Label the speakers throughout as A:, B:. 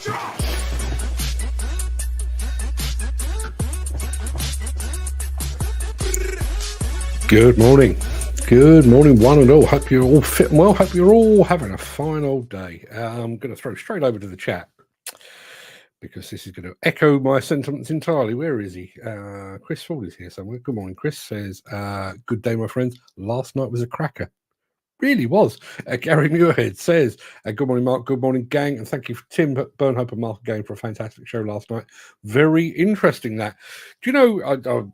A: Good morning. Good morning, one and all. Hope you're all fit and well. Hope you're all having a fine old day. I'm going to throw straight over to the chat because this is going to echo my sentiments entirely. Where is he? Chris Ford is here somewhere. Good morning, Chris. Says, good day, my friends. Last night was a cracker. Really was. Gary Muirhead says, good morning, Mark. Good morning, gang. And thank you for Tim Burnhope and Mark again for a fantastic show last night. Very interesting that. Do you know,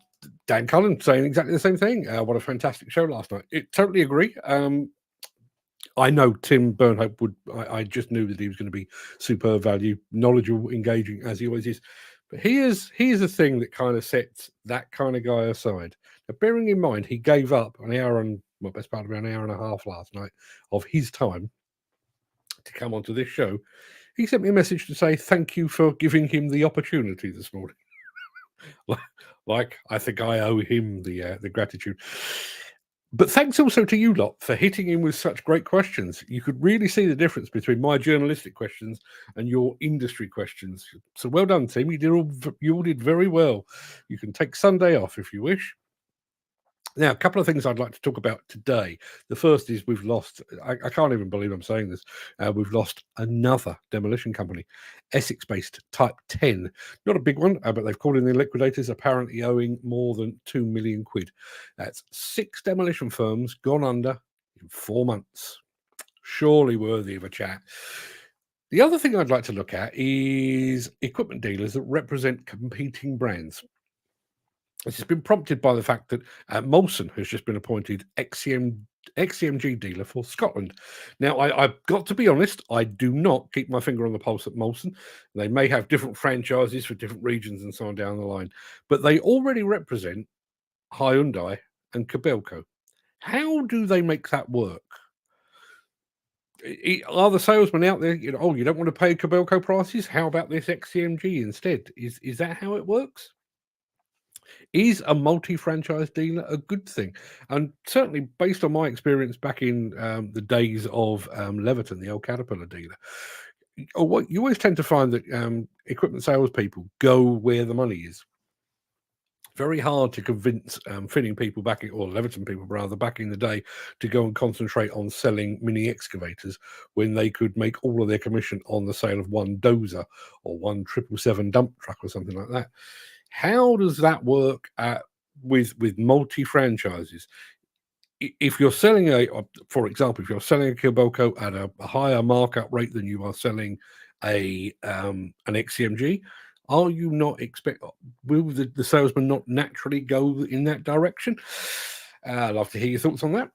A: Dan Cullen saying exactly the same thing. What a fantastic show last night. Totally agree. I know Tim Burnhope would. I just knew that he was going to be superb value, knowledgeable, engaging as he always is. But he is a thing that kind of sets that kind of guy aside. Now, bearing in mind, he gave up an hour and best part of an hour and a half last night of his time to come onto this show. He sent me a message to say thank you for giving him the opportunity this morning. Like I think I owe him the gratitude. But thanks also to you lot for hitting him with such great questions. You could really see the difference between my journalistic questions and your industry questions. So well done, Tim. You all did very well. You can take Sunday off if you wish. Now, a couple of things I'd like to talk about today. The first is we've lost, I can't even believe I'm saying this, we've lost another demolition company, Essex-based Type 10. Not a big one, but they've called in the liquidators, apparently owing more than 2 million quid. That's 6 demolition firms gone under in 4 months. Surely worthy of a chat. The other thing I'd like to look at is equipment dealers that represent competing brands. This has been prompted by the fact that Molson has just been appointed XCMG dealer for Scotland. Now, I've got to be honest, I do not keep my finger on the pulse at Molson. They may have different franchises for different regions and so on down the line, but they already represent Hyundai and Kobelco. How do they make that work? Are the salesmen out there, you don't want to pay Kobelco prices? How about this XCMG instead? Is that how it works? Is a multi-franchise dealer a good thing? And certainly based on my experience back in the days of Leverton, the old Caterpillar dealer, you always tend to find that equipment salespeople go where the money is. Very hard to convince Finning people or Leverton people rather, back in the day to go and concentrate on selling mini excavators when they could make all of their commission on the sale of one dozer or one 777 dump truck or something like that. How does that work with multi-franchises? If you're selling for example, if you're selling a Kobelco at a higher markup rate than you are selling an XCMG, are you not will the salesman not naturally go in that direction? I'd love to hear your thoughts on that.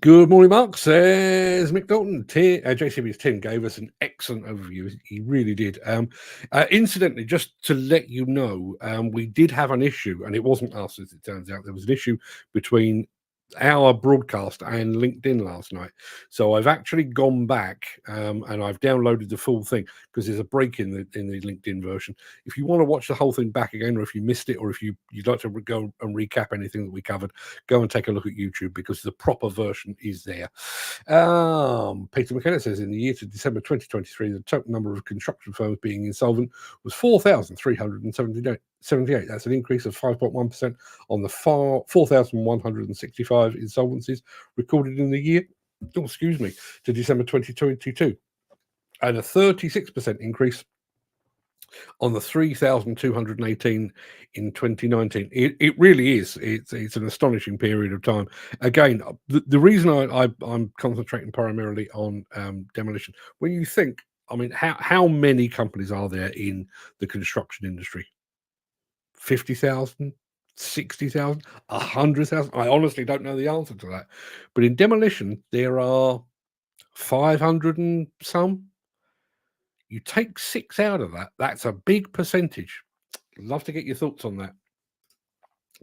A: Good morning, Mark, says Mick Dalton. JCB's Tim gave us an excellent overview. He really did. Incidentally, just to let you know, we did have an issue, and it wasn't us, as it turns out. There was an issue between our broadcast and LinkedIn last night. So I've actually gone back and I've downloaded the full thing because there's a break in the LinkedIn version. If you want to watch the whole thing back again, or if you missed it, or if you'd like to go and recap anything that we covered, go and take a look at YouTube because the proper version is there. Peter McKenna says in the year to December 2023, the total number of construction firms being insolvent was 4,378. That's an increase of 5.1% on the 4,165 insolvencies recorded in the year, to December 2022, and a 36% increase on the 3,218 in 2019. It really is. It's an astonishing period of time. Again, the reason I'm concentrating primarily on demolition, when you think, I mean, how many companies are there in the construction industry? 50,000, 60,000, 100,000. I honestly don't know the answer to that. But in demolition, there are 500 and some. You take 6 out of that, that's a big percentage. Love to get your thoughts on that.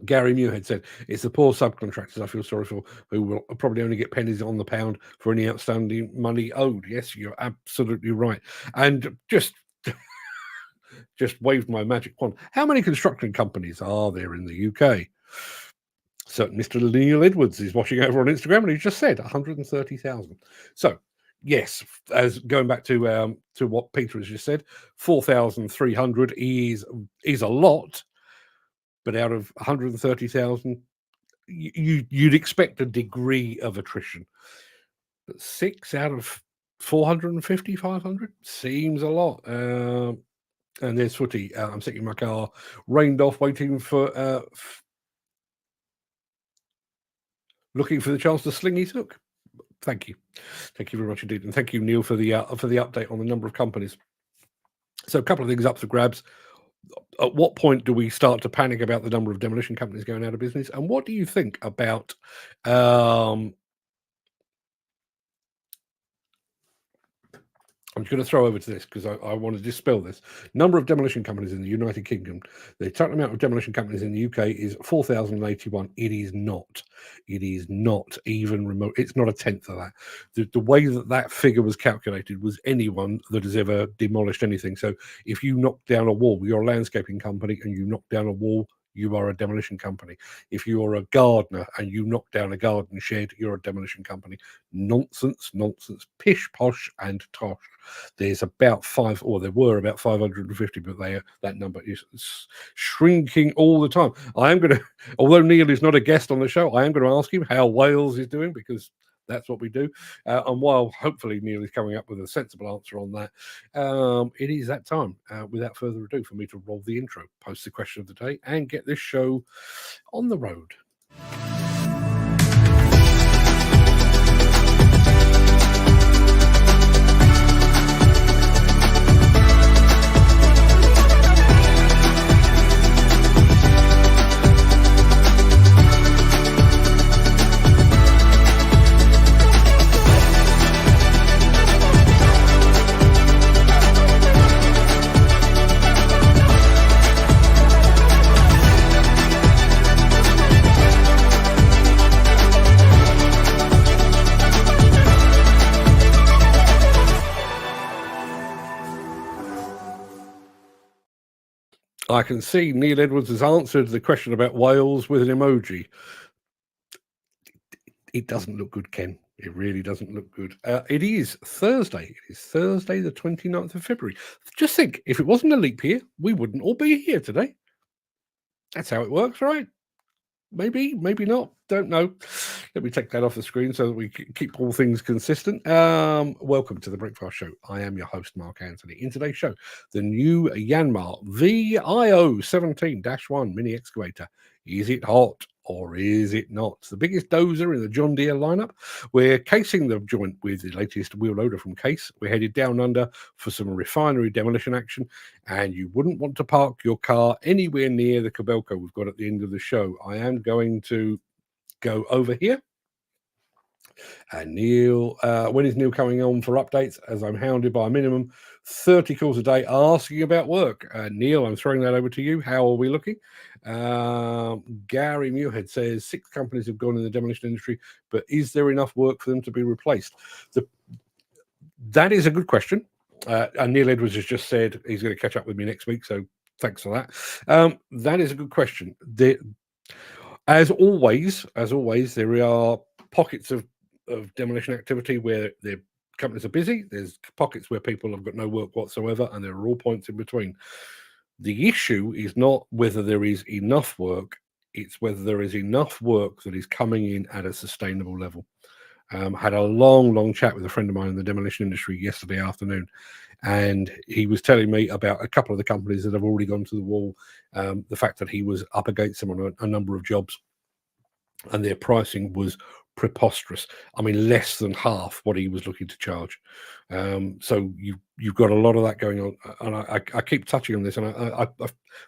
A: Gary Muirhead said, it's the poor subcontractors I feel sorry for, who will probably only get pennies on the pound for any outstanding money owed. Yes, you're absolutely right. And just waved my magic wand. How many construction companies are there in the UK? So Mr. Neil Edwards is watching over on Instagram, and he just said 130,000. So yes, as going back to what Peter has just said, 4,300 is a lot, but out of 130,000, you'd expect a degree of attrition. But 6 out of 450, 500 seems a lot. And there's Footy. I'm sitting in my car, rained off, waiting for looking for the chance to sling his hook. Thank you very much indeed, and thank you, Neil, for the update on the number of companies. So a couple of things up for grabs. At what point do we start to panic about the number of demolition companies going out of business? And what do you think about I'm just going to throw over to this because I want to dispel this. Number of demolition companies in the United Kingdom. The total amount of demolition companies in the UK is 4,081. It is not. It is not even remote. It's not a tenth of that. The way that figure was calculated was anyone that has ever demolished anything. So if you knock down a wall, you're a landscaping company, and you knock down a wall, you are a demolition company. If you are a gardener and you knock down a garden shed, you're a demolition company. Nonsense, pish posh and tosh. There's about there were about 550, but that number is shrinking all the time. I am going to, although Neil is not a guest on the show, I am going to ask him how Wales is doing, because that's what we do. And while hopefully Neil is coming up with a sensible answer on that, it is that time, without further ado, for me to roll the intro, post the question of the day, and get this show on the road. I can see Neil Edwards has answered the question about Wales with an emoji. It doesn't look good, Ken. It really doesn't look good. It is Thursday. It is Thursday, the 29th of February. Just think, if it wasn't a leap year, we wouldn't all be here today. That's how it works, right? Maybe not. Don't know. Let me take that off the screen so that we keep all things consistent. Welcome to the Breakfast Show. I am your host, Mark Anthony. In today's show, the new Yanmar Vi017-1 mini excavator. Is it hot or is it not? It's the biggest dozer in the John Deere lineup. We're casing the joint with the latest wheel loader from Case. We're headed down under for some refinery demolition action, and you wouldn't want to park your car anywhere near the Kobelco we've got at the end of the show. I am going to go over here. And Neil, when is Neil coming on for updates? As I'm hounded by a minimum 30 calls a day asking about work. Neil, I'm throwing that over to you. How are we looking? Gary Muirhead says 6 companies have gone in the demolition industry, but is there enough work for them to be replaced? That is a good question. And Neil Edwards has just said he's going to catch up with me next week, so thanks for that. That is a good question. As always, there are pockets of demolition activity where the companies are busy. There's pockets where people have got no work whatsoever, and there are all points in between. The issue is not whether there is enough work, it's whether there is enough work that is coming in at a sustainable level. Had a long chat with a friend of mine in the demolition industry yesterday afternoon, and he was telling me about a couple of the companies that have already gone to the wall, the fact that he was up against them on a number of jobs, and their pricing was preposterous. I mean, less than half what he was looking to charge. So you've got a lot of that going on, and I keep touching on this, and I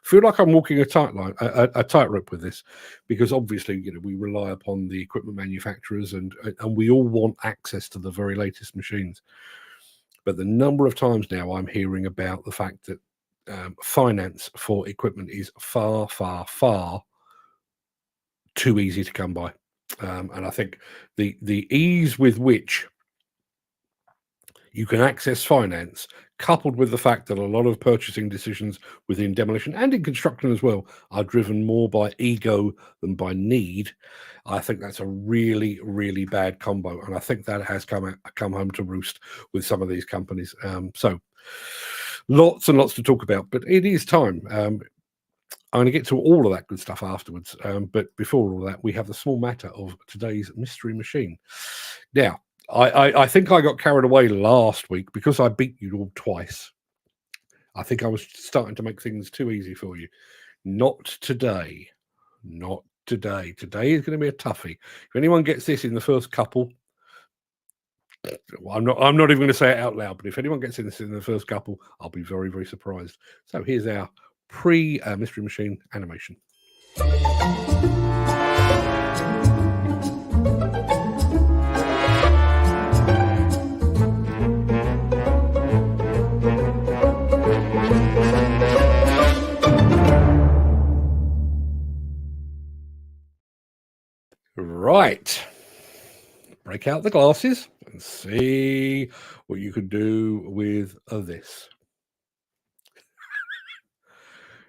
A: feel like I'm walking a tightrope with this, because obviously, we rely upon the equipment manufacturers, and we all want access to the very latest machines. But the number of times now I'm hearing about the fact that finance for equipment is far too easy to come by. And I think the ease with which you can access finance, coupled with the fact that a lot of purchasing decisions within demolition and in construction as well are driven more by ego than by need. I think that's a really, really bad combo, and I think that has come home to roost with some of these companies. So lots and lots to talk about, but it is time. I'm going to get to all of that good stuff afterwards. But before all that, we have the small matter of today's mystery machine. Now, I think I got carried away last week because I beat you all twice. I think I was starting to make things too easy for you. Not today. Not today. Today is going to be a toughie. If anyone gets this in the first couple, well, I'm not even going to say it out loud, but if anyone gets this in the first couple, I'll be very, very surprised. So here's our pre-mystery machine animation. Right. Break out the glasses and see what you can do with this.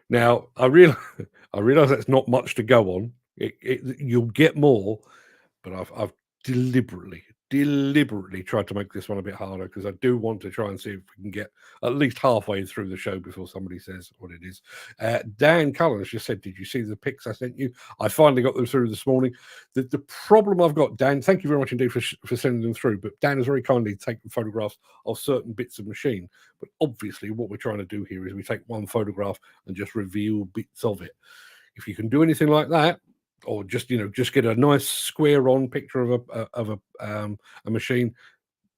A: Now, I realize that's not much to go on. You'll get more, but I've deliberately tried to make this one a bit harder because I do want to try and see if we can get at least halfway through the show before somebody says what it is. Dan Cullen has just said, did you see the pics I sent you? I finally got them through this morning. The problem I've got, Dan, thank you very much indeed for sending them through, but Dan has very kindly taken photographs of certain bits of machine. But obviously what we're trying to do here is we take one photograph and just reveal bits of it. If you can do anything like that, or just get a nice square-on picture of a machine,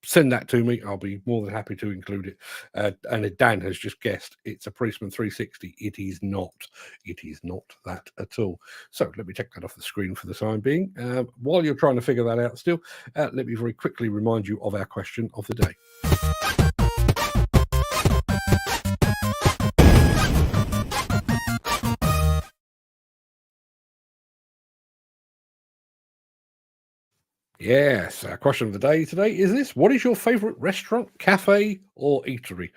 A: send that to me. I'll be more than happy to include it. And Dan has just guessed it's a Priestman 360. It is not. It is not that at all. So let me take that off the screen for the time being. While you're trying to figure that out still, let me very quickly remind you of our question of the day. Yes, our question of the day today is this. What is your favourite restaurant, cafe or eatery?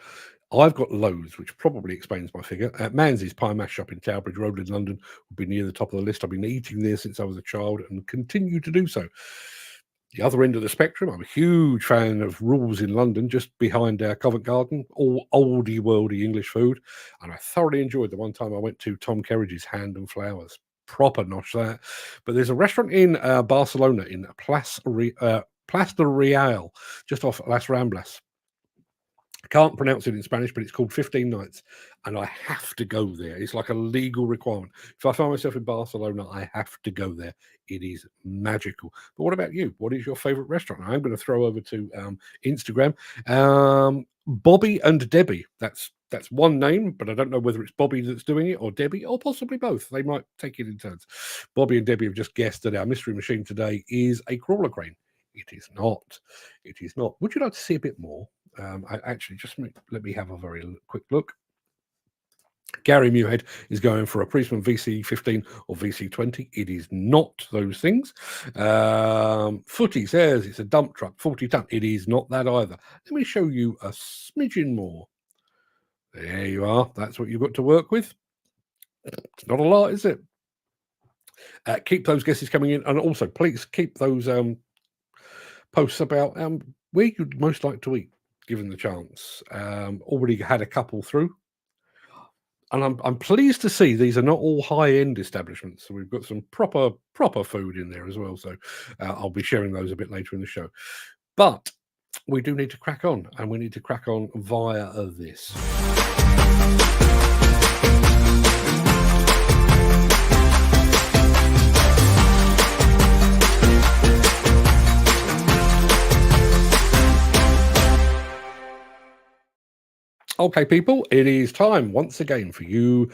A: I've got loads, which probably explains my figure. Manzy's Pie Mash Shop in Towerbridge Road in London would be near the top of the list. I've been eating there since I was a child and continue to do so. The other end of the spectrum, I'm a huge fan of Rules in London, just behind Covent Garden, all oldie worldy English food. And I thoroughly enjoyed the one time I went to Tom Kerridge's Hand and Flowers. Proper nosh that. But there's a restaurant in Barcelona in Plaça Real, just off Las Ramblas. I can't pronounce it in Spanish, but it's called 15 Nights, and I have to go there. It's like a legal requirement. If I find myself in Barcelona, I have to go there. It is magical. But what about you? What is your favorite restaurant? I'm going to throw over to Instagram. Bobby and Debbie. That's one name, but I don't know whether it's Bobby that's doing it or Debbie or possibly both. They might take it in turns. Bobby and Debbie have just guessed that our mystery machine today is a crawler crane. It is not. It is not. Would you like to see a bit more? I actually just let me have a very quick look. Gary Muirhead is going for a Priestman VC15 or VC20. It is not those things. Footy says it's a dump truck, 40 ton. It is not that either. Let me show you a smidgen more. There you are. That's what you've got to work with. It's not a lot, is it? Keep those guesses coming in, and also please keep those posts about where you'd most like to eat, given the chance. Already had a couple through, and I'm pleased to see these are not all high-end establishments. So we've got some proper food in there as well. So I'll be sharing those a bit later in the show. But we do need to crack on, and we need to crack on via this. Okay, people, it is time once again for you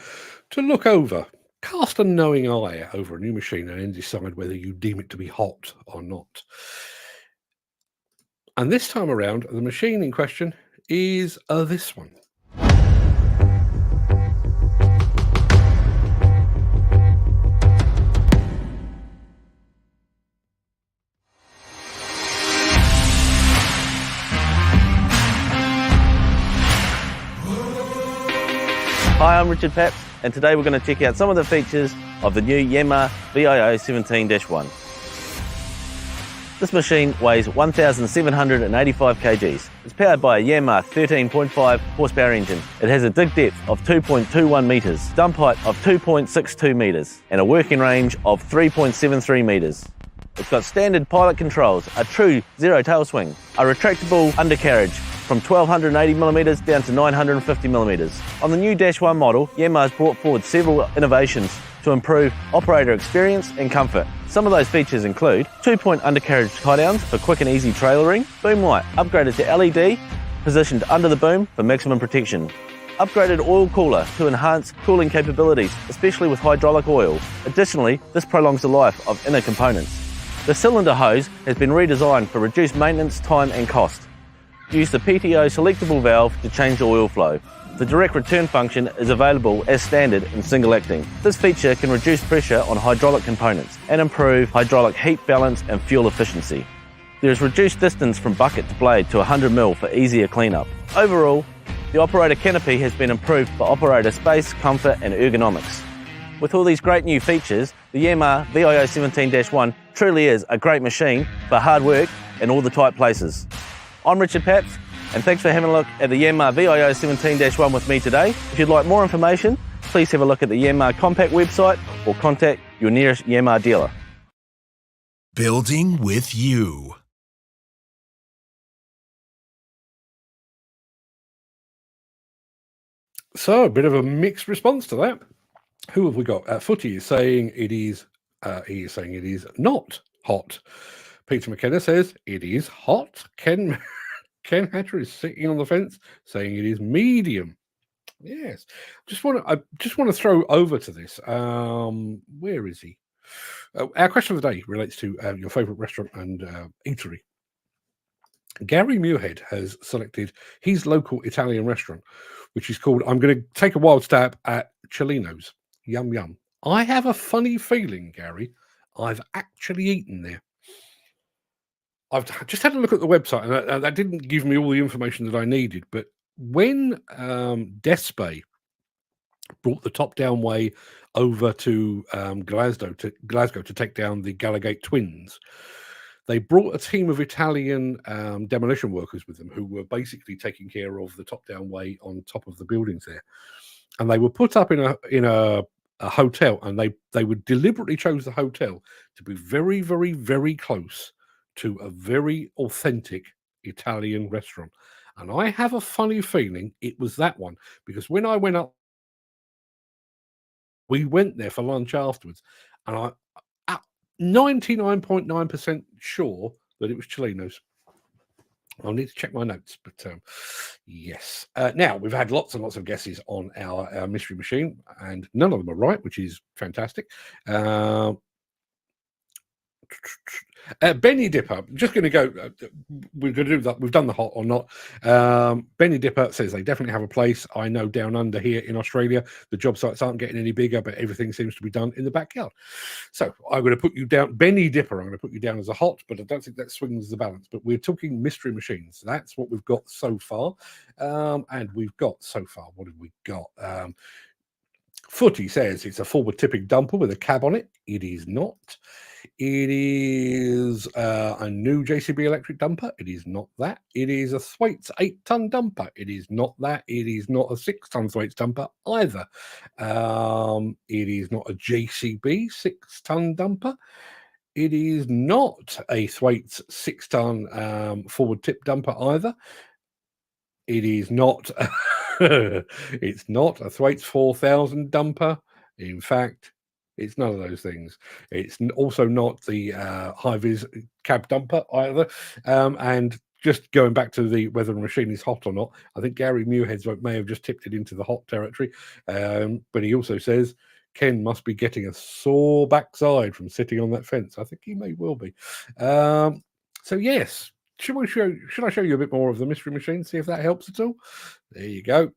A: to look over, cast a knowing eye over a new machine and then decide whether you deem it to be hot or not. And this time around, the machine in question is this one.
B: Hi, I'm Richard Papps, and today we're going to check out some of the features of the new Yanmar Vi017-1. This machine weighs 1,785 kgs. It's powered by a Yanmar 13.5 horsepower engine. It has a dig depth of 2.21 metres, dump height of 2.62 metres, and a working range of 3.73 metres. It's got standard pilot controls, a true zero tail swing, a retractable undercarriage from 1280mm down to 950mm. On the new Dash 1 model, Yanmar's brought forward several innovations to improve operator experience and comfort. Some of those features include 2-point undercarriage tie-downs for quick and easy trailering, boom light upgraded to LED, positioned under the boom for maximum protection, upgraded oil cooler to enhance cooling capabilities, especially with hydraulic oil. Additionally, this prolongs the life of inner components. The cylinder hose has been redesigned for reduced maintenance time and cost. Use the PTO selectable valve to change the oil flow. The direct return function is available as standard in single acting. This feature can reduce pressure on hydraulic components and improve hydraulic heat balance and fuel efficiency. There is reduced distance from bucket to blade to 100mm for easier cleanup. Overall, the operator canopy has been improved for operator space, comfort and ergonomics. With all these great new features, the Yanmar Vi017-1 truly is a great machine for hard work in all the tight places. I'm Richard Papps, and thanks for having a look at the Yanmar Vi017-1 with me today. If you'd like more information, please have a look at the Yanmar Compact website or contact your nearest Yanmar dealer.
C: Building with you.
A: So, a bit of a mixed response to that. Who have we got? Footy is saying it is. He is saying it is not hot. Peter McKenna says it is hot. Ken Hatcher is sitting on the fence saying it is medium. Yes, I just want to throw over to this. Where is he? Our question of the day relates to your favourite restaurant and eatery. Gary Muirhead has selected his local Italian restaurant, which is called, I'm going to take a wild stab at Cellino's. Yum, yum. I have a funny feeling, Gary, I've actually eaten there. I've just had a look at the website, and that didn't give me all the information that I needed. But when Despe brought the top-down way over to Glasgow to take down the Gallagate twins, they brought a team of Italian demolition workers with them who were basically taking care of the top-down way on top of the buildings there. And they were put up in a hotel, and they would deliberately chose the hotel to be very, very, very close to a very authentic Italian restaurant. And I have a funny feeling it was that one, because when I went up, we went there for lunch afterwards, and I'm 99.9% sure that it was Cellino's. I'll need to check my notes, but yes. Now, we've had lots and lots of guesses on our mystery machine, and none of them are right, which is fantastic. Benny Dipper, just going to go. We're going to do that. We've done the hot or not. Benny Dipper says they definitely have a place. I know down under here in Australia, the job sites aren't getting any bigger, but everything seems to be done in the backyard. So I'm going to put you down, Benny Dipper. I'm going to put you down as a hot, but I don't think that swings the balance. But we're talking mystery machines. That's what we've got so far. And we've got so far. What have we got? Footy says it's a forward tipping dumper with a cab on it. It is not. It is a new JCB electric dumper. It is not that. It is a Thwaites 8-ton dumper. It is not that. It is not a 6-ton Thwaites dumper either. It is not a JCB 6-ton dumper. It is not a Thwaites 6-ton forward tip dumper either. It is not. It's not a Thwaites 4000 dumper. In fact, it's none of those things. It's also not the high-vis cab dumper either. And just going back to the whether the machine is hot or not, I think Gary Muirhead's vote may have just tipped it into the hot territory. But he also says Ken must be getting a sore backside from sitting on that fence. I think he may well be. So yes, should I show you a bit more of the mystery machine? See if that helps at all. There you go.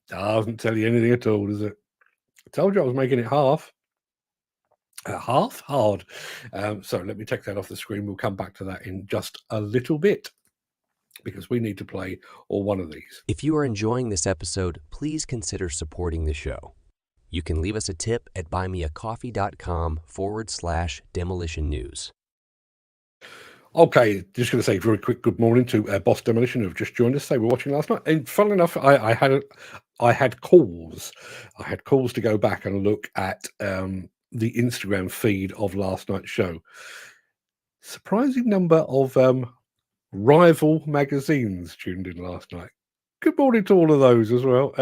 A: Doesn't tell you anything at all, does it? I told you I was making it half hard. So let me take that off the screen. We'll come back to that in just a little bit. because we need to play or one of these.
C: If you are enjoying this episode, please consider supporting the show. You can leave us a tip at buymeacoffee.com/demolition news.
A: Okay, just going to say very quick good morning to Boss Demolition who've just joined us. They were watching last night, and funnily enough, I had calls. I had calls to go back and look at the Instagram feed of last night's show. Surprising number of rival magazines tuned in last night. Good morning to all of those as well.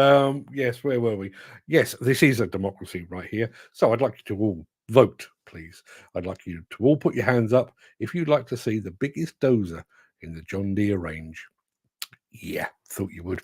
A: Yes, where were we? Yes, this is a democracy right here. So I'd like you to all vote, please. I'd like you to all put your hands up if you'd like to see the biggest dozer in the John Deere range. Yeah, thought you would.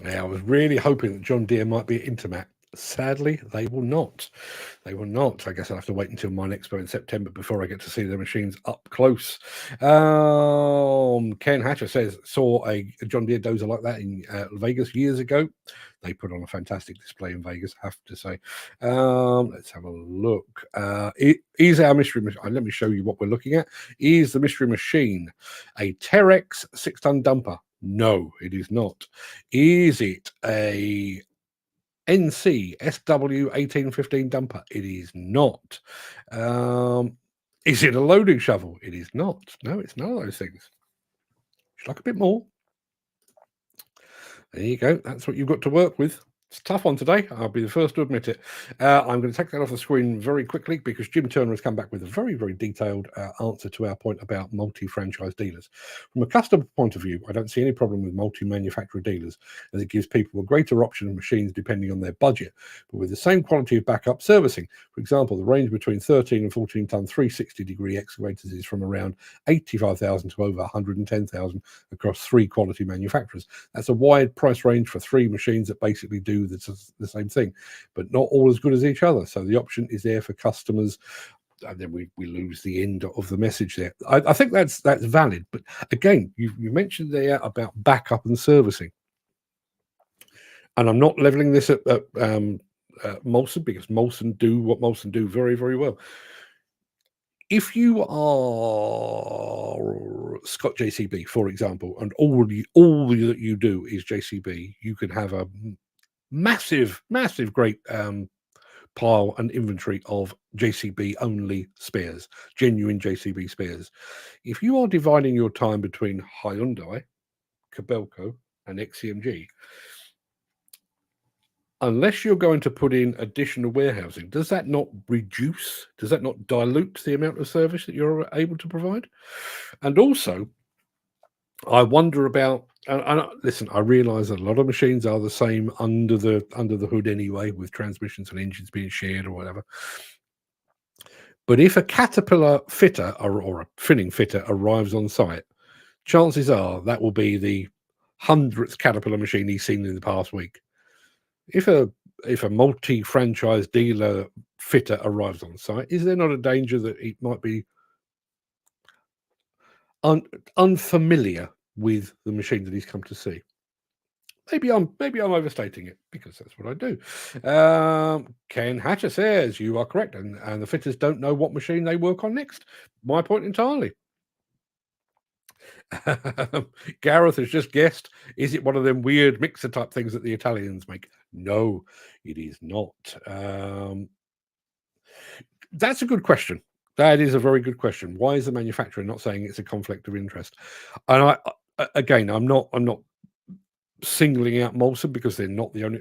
A: Now, I was really hoping that John Deere might be at Intermat. Sadly, they will not. They will not. I guess I'll have to wait until my expo in September before I get to see their machines up close. Ken Hatcher says, saw a John Deere dozer like that in Vegas years ago. They put on a fantastic display in Vegas, I have to say. Let's have a look. Is our mystery machine, let me show you what we're looking at. Is the mystery machine a Terex 6-ton dumper? No, it is not. Is it a NC SW 1815 dumper? It is not. Is it a loading shovel? It is not. No, it's none of those things. Would you like a bit more? There you go. That's what you've got to work with. It's a tough one today. I'll be the first to admit it. I'm going to take that off the screen very quickly because Jim Turner has come back with a very, very detailed answer to our point about multi-franchise dealers. From a customer point of view, I don't see any problem with multi-manufacturer dealers, as it gives people a greater option of machines depending on their budget, but with the same quality of backup servicing. For example, the range between 13 and 14 ton 360-degree excavators is from around 85,000 to over 110,000 across 3 quality manufacturers. That's a wide price range for 3 machines that basically do the same thing, but not all as good as each other. So the option is there for customers, and then we lose the end of the message there. I think that's valid, but again, you mentioned there about backup and servicing, and I'm not leveling this at Molson, because Molson do what Molson do very, very well. If you are Scott JCB, for example, and all that you do is JCB, you can have a massive great pile and inventory of JCB only spares, genuine JCB spares. If you are dividing your time between Hyundai, Kobelco, and XCMG, unless you're going to put in additional warehousing, does that not dilute the amount of service that you're able to provide? And also, I wonder about, and listen, I realize that a lot of machines are the same under the hood anyway, with transmissions and engines being shared or whatever. But if a Caterpillar fitter or a Finning fitter arrives on site, chances are that will be the 100th Caterpillar machine he's seen in the past week. If a multi-franchise dealer fitter arrives on site, is there not a danger that it might be unfamiliar with the machine that he's come to see? Maybe I'm overstating it, because that's what I do. Ken Hatcher says you are correct, and the fitters don't know what machine they work on next. My point entirely. Gareth has just guessed, is it one of them weird mixer type things that the Italians make? No, it is not. That's a good question. That is a very good question. Why is the manufacturer not saying it's a conflict of interest? And I'm not singling out Molson, because they're not the only.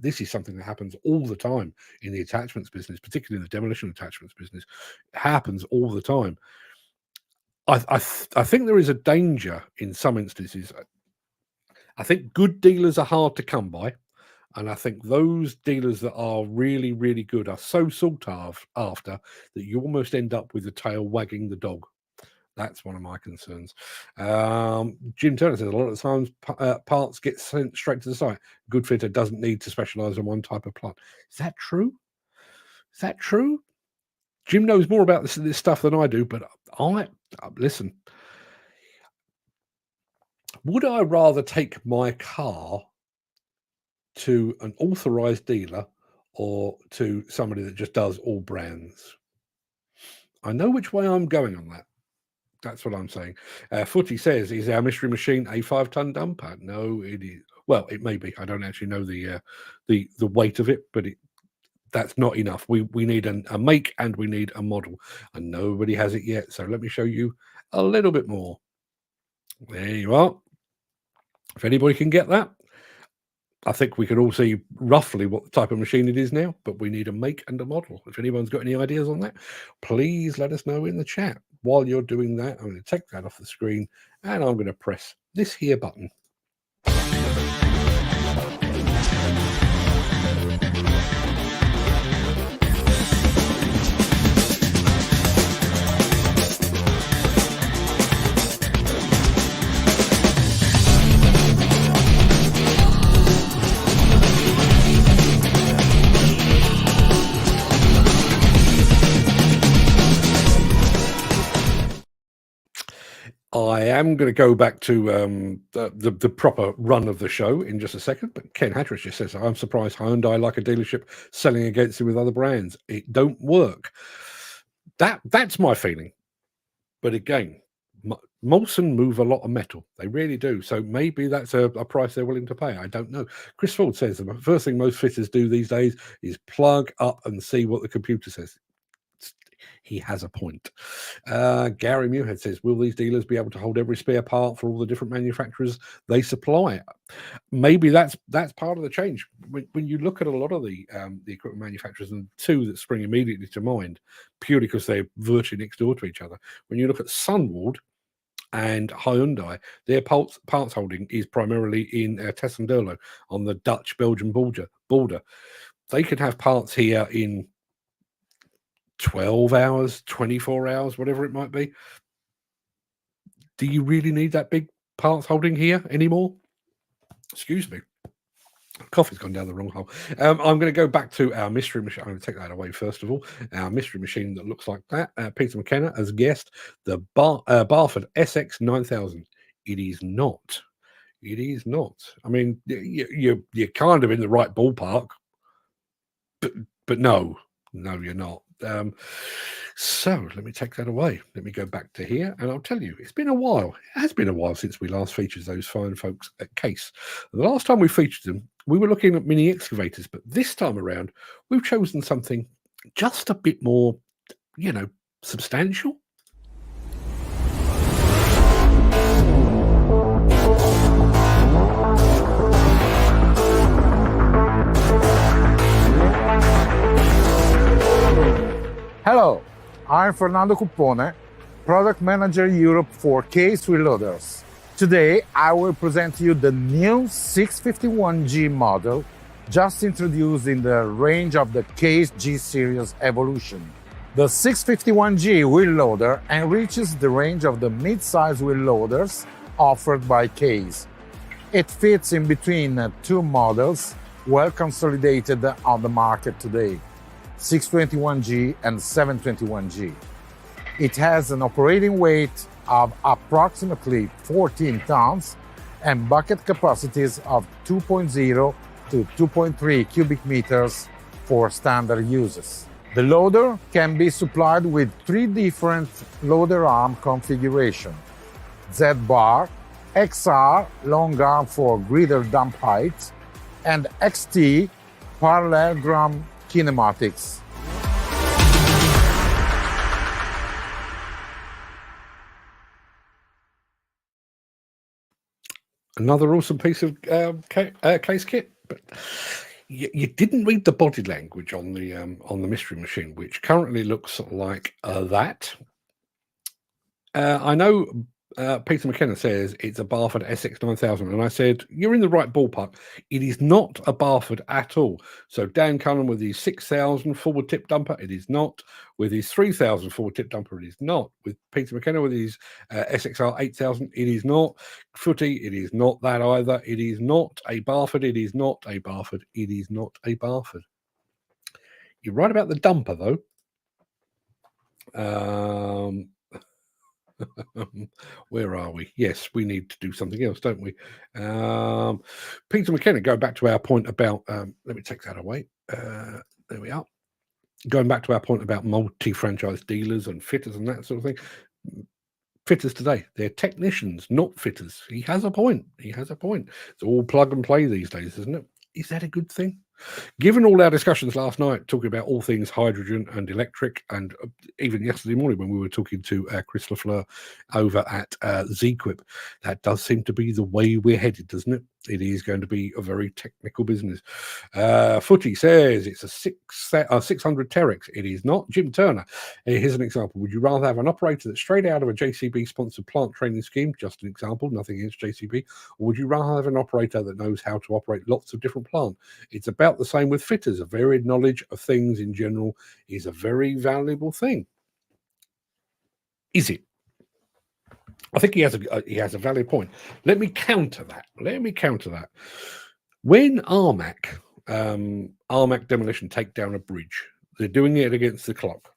A: This is something that happens all the time in the attachments business, particularly in the demolition attachments business. It happens all the time. I think there is a danger in some instances. I think good dealers are hard to come by. And I think those dealers that are really, really good are so sought after that you almost end up with the tail wagging the dog. That's one of my concerns. Jim Turner says a lot of times parts get sent straight to the site. Good fitter doesn't need to specialize in one type of plant. Is that true? Is that true? Jim knows more about this stuff than I do, but listen. Would I rather take my car to an authorized dealer or to somebody that just does all brands? I know which way I'm going on that. That's what I'm saying. Footy says, is our mystery machine a 5-ton dumper? No, it is. Well, it may be. I don't actually know the weight of it, but that's not enough. We need a make and we need a model, and nobody has it yet. So let me show you a little bit more. There you are. If anybody can get that, I think we can all see roughly what type of machine it is now, but we need a make and a model. If anyone's got any ideas on that, please let us know in the chat. While you're doing that, I'm going to take that off the screen and I'm going to press this here button. I am going to go back to the proper run of the show in just a second, but Ken Hatteras just says, I'm surprised Hyundai like a dealership selling against it with other brands. It don't work. That's my feeling. But again, Molson move a lot of metal. They really do. So maybe that's a price they're willing to pay. I don't know. Chris Ford says the first thing most fitters do these days is plug up and see what the computer says. He has a point. Gary Muirhead says, will these dealers be able to hold every spare part for all the different manufacturers they supply? Maybe that's part of the change. When you look at a lot of the equipment manufacturers, and two that spring immediately to mind, purely because they're virtually next door to each other. When you look at Sunwood and Hyundai, their parts holding is primarily in Tessenderlo on the Dutch-Belgian border. They could have parts here in 12 hours, 24 hours, whatever it might be. Do you really need that big parts holding here anymore? Excuse me. Coffee's gone down the wrong hole. I'm going to go back to our mystery machine. I'm going to take that away first of all. Our mystery machine that looks like that. Peter McKenna has guessed the Barford SX 9000. It is not. It is not. I mean, you're kind of in the right ballpark, but no, you're not. So let me take that away. Let me go back to here, and I'll tell you, it's been a while. It has been a while since we last featured those fine folks at Case. The last time we featured them, we were looking at mini excavators, but this time around, we've chosen something just a bit more, substantial.
D: Hello, I'm Fernando Cupone, Product Manager Europe for Case Reloaders. Today, I will present you the new 651G model, just introduced in the range of the Case G Series Evolution. The 651G wheel loader enriches the range of the mid-size wheel loaders offered by Case. It fits in between two models well consolidated on the market today, 621G and 721G. It has an operating weight of approximately 14 tons and bucket capacities of 2.0 to 2.3 cubic meters for standard uses. The loader can be supplied with three different loader arm configurations: Z-bar, XR long arm for greater dump height, and XT parallelogram kinematics.
A: Another awesome piece of Case kit, but you didn't read the body language on the mystery machine, which currently looks like that. I know Peter McKenna says it's a Barford SX9000, and I said, you're in the right ballpark. It is not a Barford at all. So Dan Cullen with his 6,000 forward tip dumper, it is not. With his 3,000 forward tip dumper, it is not. With Peter McKenna with his SXR 8000, it is not. Footy, it is not that either. It is not a Barford. It is not a Barford. It is not a Barford. You're right about the dumper, though. Where are we? Yes, we need to do something else, don't we? Peter McKenna, go back to our point about, let me take that away. There we are. Going back to our point about multi-franchise dealers and fitters and that sort of thing. Fitters today, they're technicians, not fitters. He has a point. He has a point. It's all plug and play these days, isn't it? Is that a good thing? Given all our discussions last night, talking about all things hydrogen and electric, and even yesterday morning when we were talking to Chris Lafleur over at ZQuip, that does seem to be the way we're headed, doesn't it? It is going to be a very technical business. Footy says it's a 600 Terex. It is not. Jim Turner, here's an example. Would you rather have an operator that's straight out of a JCB-sponsored plant training scheme, just an example, nothing against JCB, or would you rather have an operator that knows how to operate lots of different plants? It's about the same with fitters. A varied knowledge of things in general is a very valuable thing. Is it? I think he has a valid point. Let me counter that. When Armac Demolition take down a bridge, they're doing it against the clock.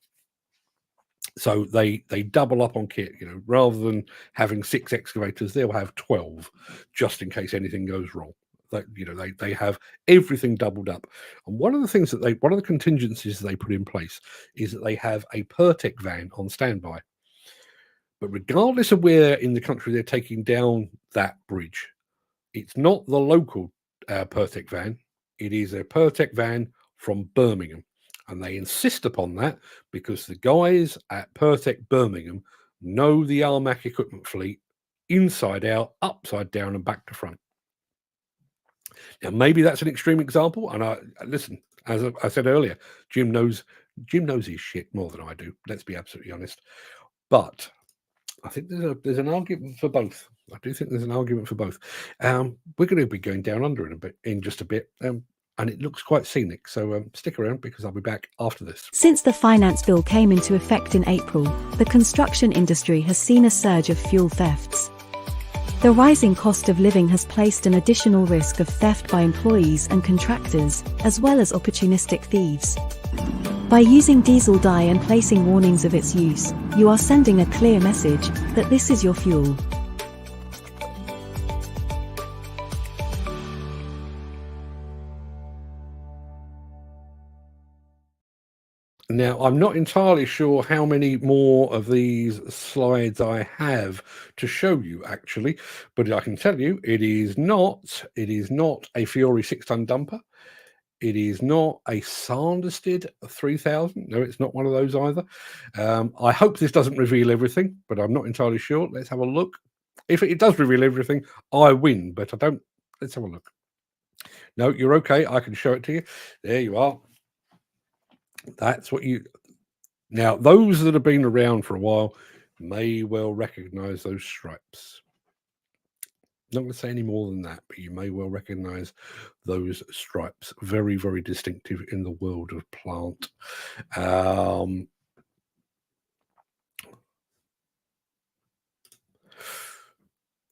A: So they double up on kit. Rather than having 6 excavators, they'll have 12, just in case anything goes wrong. They have everything doubled up. And one of the contingencies they put in place is that they have a Pertec van on standby. But regardless of where in the country they're taking down that bridge, it's not the local Pertec van. It is a Pertec van from Birmingham. And they insist upon that because the guys at Pertec Birmingham know the Armac equipment fleet inside out, upside down, and back to front. Now, maybe that's an extreme example. And listen, as I said earlier, Jim knows his shit more than I do. Let's be absolutely honest. But I think there's an argument for both. I do think there's an argument for both. We're going to be going down under in just a bit, and it looks quite scenic. So stick around because I'll be back after this.
E: Since the finance bill came into effect in April, the construction industry has seen a surge of fuel thefts. The rising cost of living has placed an additional risk of theft by employees and contractors, as well as opportunistic thieves. By using diesel dye and placing warnings of its use, you are sending a clear message that this is your fuel.
A: Now, I'm not entirely sure how many more of these slides I have to show you, actually, but I can tell you it is not a Fiore 6-ton dumper. It is not a Sanderstead 3000. No, it's not one of those either. I hope this doesn't reveal everything, but I'm not entirely sure. Let's have a look. If it does reveal everything, I win, but I don't. Let's have a look. No, you're okay. I can show it to you. There you are. That's what you... Now, those that have been around for a while may well recognize those stripes. Not going to say any more than that, but you may well recognize those stripes. Very, very distinctive in the world of plant.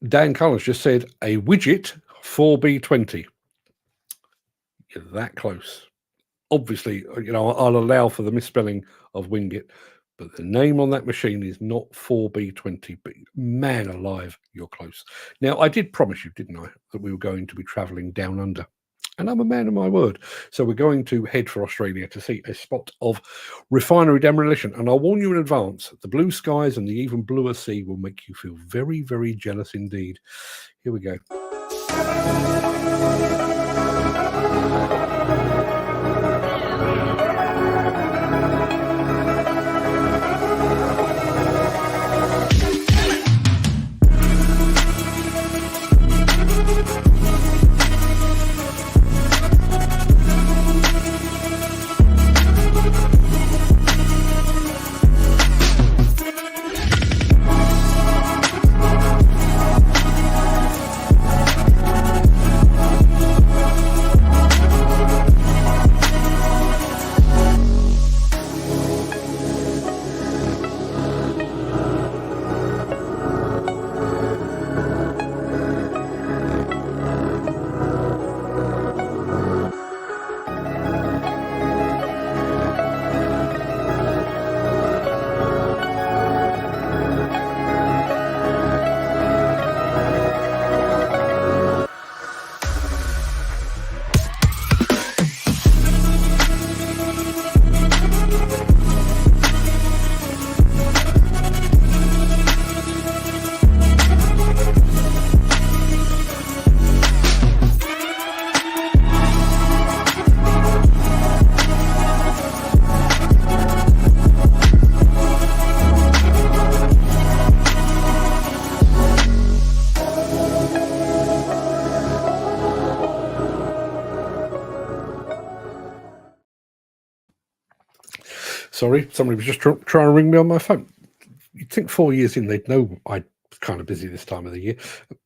A: Dan Collins just said a widget 4B20. You're that close. Obviously, I'll allow for the misspelling of Wingit, but the name on that machine is not 4B20, but man alive, you're close. Now, I did promise you, didn't I, that we were going to be travelling down under. And I'm a man of my word. So we're going to head for Australia to see a spot of refinery demolition. And I'll warn you in advance, the blue skies and the even bluer sea will make you feel very, very jealous indeed. Here we go. Sorry, somebody was just trying to ring me on my phone. You'd think 4 years in they'd know I was kind of busy this time of the year.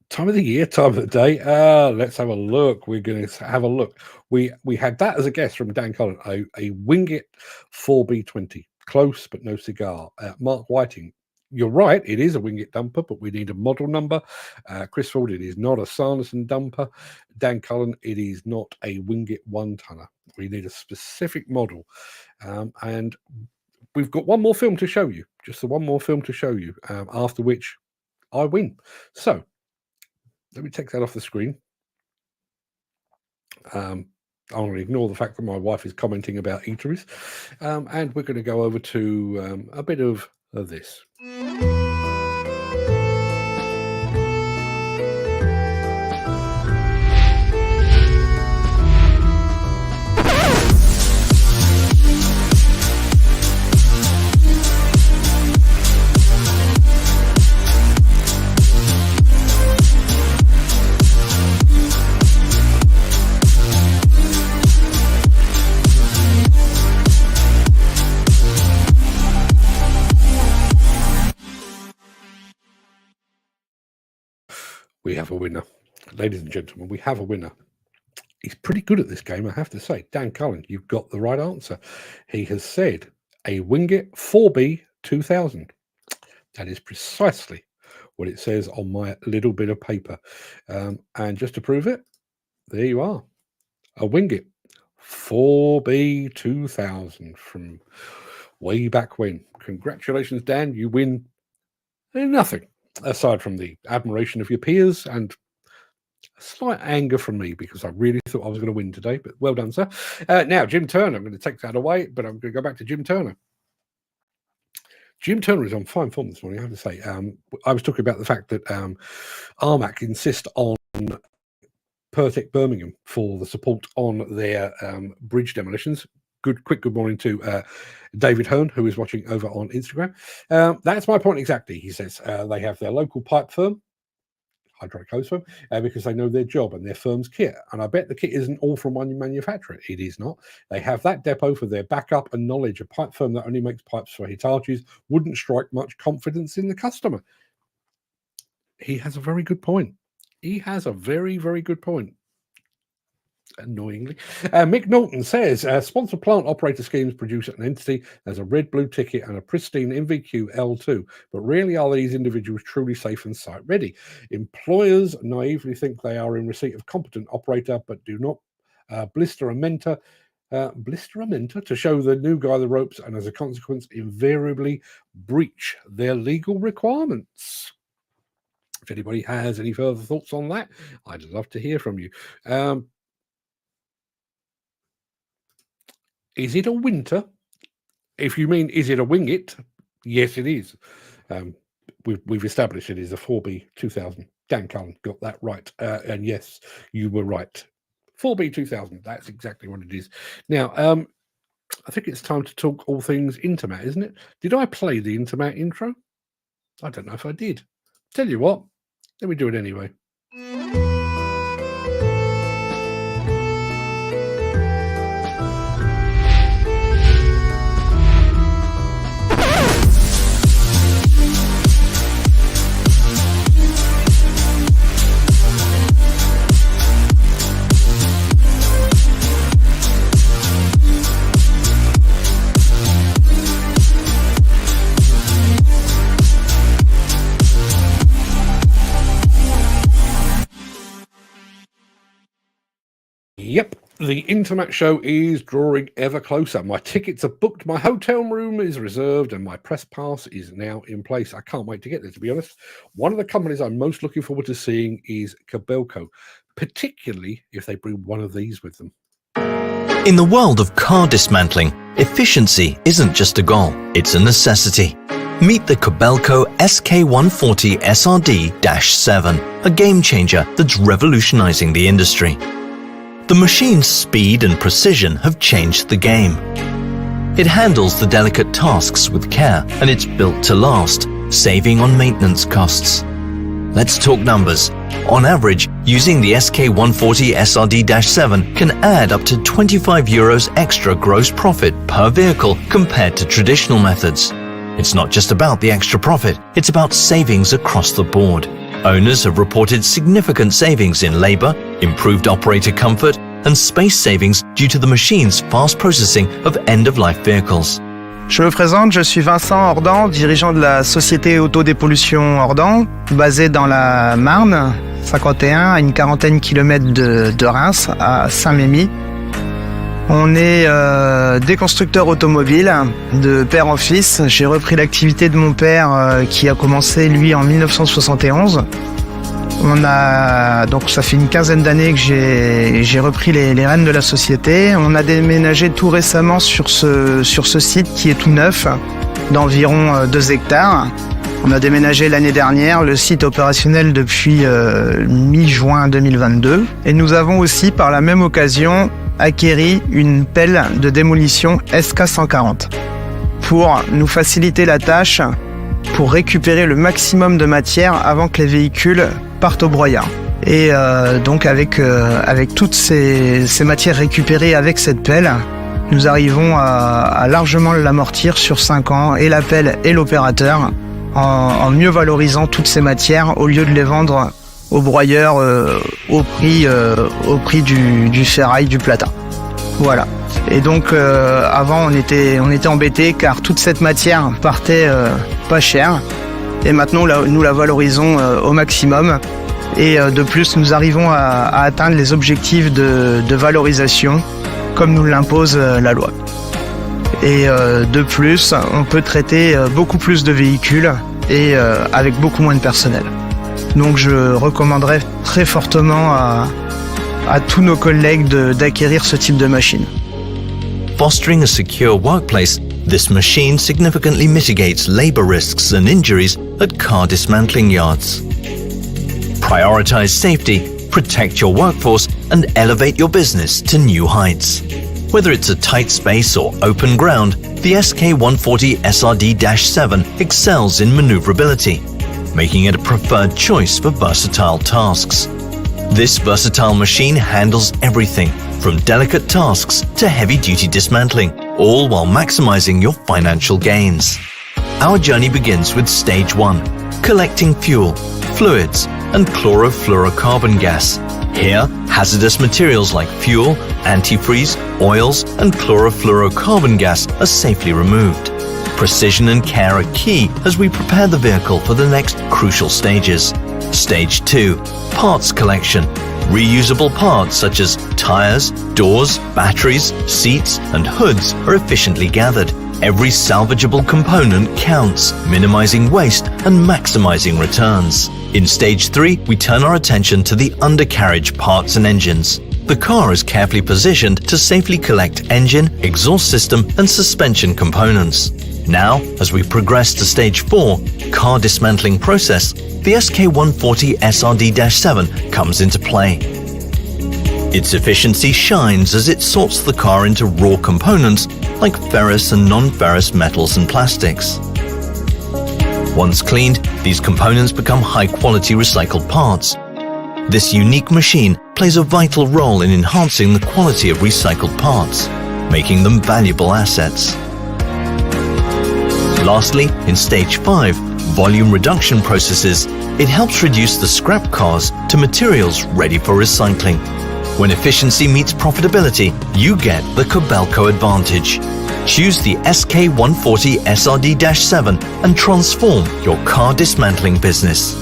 A: Time of the year, time of the day. Let's have a look. We're going to have a look. We had that as a guest from Dan Cullen, a Wingit 4B20. Close, but no cigar. Mark Whiting. You're right, it is a Wingit dumper, but we need a model number. Chris Ford, it is not a Sanderson dumper. Dan Cullen, it is not a Wingit 1-tonner. We need a specific model. And we've got one more film to show you, just the one more film to show you, after which I win. So let me take that off the screen. I'm going to ignore the fact that my wife is commenting about eateries. And we're going to go over to a bit of this. We have a winner. Ladies and gentlemen, we have a winner. He's pretty good at this game, I have to say. Dan Cullen, you've got the right answer. He has said a Wingit 4B 2000. That is precisely what it says on my little bit of paper. And just to prove it, there you are. A Wingit 4B 2000 from way back when. Congratulations, Dan. You win nothing, aside from the admiration of your peers and a slight anger from me because I really thought I was going to win today, but well done, sir. Now, Jim Turner, I'm going to take that away, but I'm going to go back to Jim Turner. Jim Turner is on fine form this morning, I have to say. I was talking about the fact that Armac insist on Pertec Birmingham for the support on their bridge demolitions. Quick good morning to David Hearn, who is watching over on Instagram. That's my point exactly. He says they have their local pipe firm, hydraulic hose firm, because they know their job and their firm's kit. And I bet the kit isn't all from one manufacturer. It is not. They have that depot for their backup and knowledge. A pipe firm that only makes pipes for Hitachi's wouldn't strike much confidence in the customer. He has a very good point. He has a very, very good point. Annoyingly. Mick Norton says sponsor plant operator schemes produce an entity as a red blue ticket and a pristine MVQ L2, but rarely are these individuals truly safe and site ready. Employers naively think they are in receipt of competent operator but do not blister a mentor to show the new guy the ropes, and as a consequence invariably breach their legal requirements. If anybody has any further thoughts on that, I'd love to hear from you. Is it a winter? If you mean, is it a Wingit? Yes, it is. We've established it is a 4B 2000. Dan Cullen got that right. And yes, you were right. 4B 2000. That's exactly what it is. Now, I think it's time to talk all things Intermat, isn't it? Did I play the Intermat intro? I don't know if I did. Tell you what, let me do it anyway. Yep, the Intermat show is drawing ever closer. My tickets are booked, my hotel room is reserved, and my press pass is now in place. I can't wait to get there, to be honest. One of the companies I'm most looking forward to seeing is Kobelco, particularly if they bring one of these with them.
F: In the world of car dismantling, efficiency isn't just a goal, it's a necessity. Meet the Kobelco SK140 SRD-7, a game changer that's revolutionizing the industry. The machine's speed and precision have changed the game. It handles the delicate tasks with care, and it's built to last, saving on maintenance costs. Let's talk numbers. On average, using the SK140 SRD-7 can add up to 25 euros extra gross profit per vehicle compared to traditional methods. It's not just about the extra profit, it's about savings across the board. Owners have reported significant savings in labor, improved operator comfort, and space savings due to the machine's fast processing of end-of-life vehicles.
G: Je me présente, je suis Vincent Ordan, dirigeant de la société Autodépollution Ordan, basée dans la Marne, 51, à une quarantaine de kilomètres de Reims, à Saint-Mémy. On est des constructeurs automobiles de père en fils. J'ai repris l'activité de mon père qui a commencé lui en 1971. Donc ça fait une quinzaine d'années que j'ai repris les rênes de la société. On a déménagé tout récemment sur ce site qui est tout neuf, d'environ 2 hectares. On a déménagé l'année dernière, le site opérationnel depuis mi-juin 2022. Et nous avons aussi par la même occasion acquéri une pelle de démolition SK140 pour nous faciliter la tâche, pour récupérer le maximum de matière avant que les véhicules partent au broyat. Et donc avec toutes ces matières récupérées avec cette pelle, nous arrivons à largement l'amortir sur 5 ans, et la pelle et l'opérateur, en mieux valorisant toutes ces matières au lieu de les vendre au broyeur au prix du ferraille, du plata. Voilà. Et donc avant on était embêtés car toute cette matière partait pas cher, et maintenant nous la valorisons au maximum, et de plus nous arrivons à atteindre les objectifs de valorisation comme nous l'impose la loi. Et de plus on peut traiter beaucoup plus de véhicules et avec beaucoup moins de personnel. Donc je recommanderais très fortement à tous nos collègues d'acquérir ce type de machine.
F: Fostering a secure workplace, this machine significantly mitigates labor risks and injuries at car dismantling yards. Prioritize safety, protect your workforce, and elevate your business to new heights. Whether it's a tight space or open ground, the SK140 SRD-7 excels in maneuverability, making it a preferred choice for versatile tasks. This versatile machine handles everything from delicate tasks to heavy-duty dismantling, all while maximizing your financial gains. Our journey begins with stage 1, collecting fuel, fluids, and chlorofluorocarbon gas. Here, hazardous materials like fuel, antifreeze, oils, and chlorofluorocarbon gas are safely removed. Precision and care are key as we prepare the vehicle for the next crucial stages. Stage 2, parts collection. Reusable parts such as tires, doors, batteries, seats, and hoods are efficiently gathered. Every salvageable component counts, minimizing waste and maximizing returns. In stage 3, we turn our attention to the undercarriage parts and engines. The car is carefully positioned to safely collect engine, exhaust system, and suspension components. Now, as we progress to stage 4, car dismantling process, the SK140 SRD-7 comes into play. Its efficiency shines as it sorts the car into raw components like ferrous and non-ferrous metals and plastics. Once cleaned, these components become high-quality recycled parts. This unique machine plays a vital role in enhancing the quality of recycled parts, making them valuable assets. Lastly, in stage 5, volume reduction processes, it helps reduce the scrap cars to materials ready for recycling. When efficiency meets profitability, you get the Kobelco advantage. Choose the SK140 SRD-7 and transform your car dismantling business.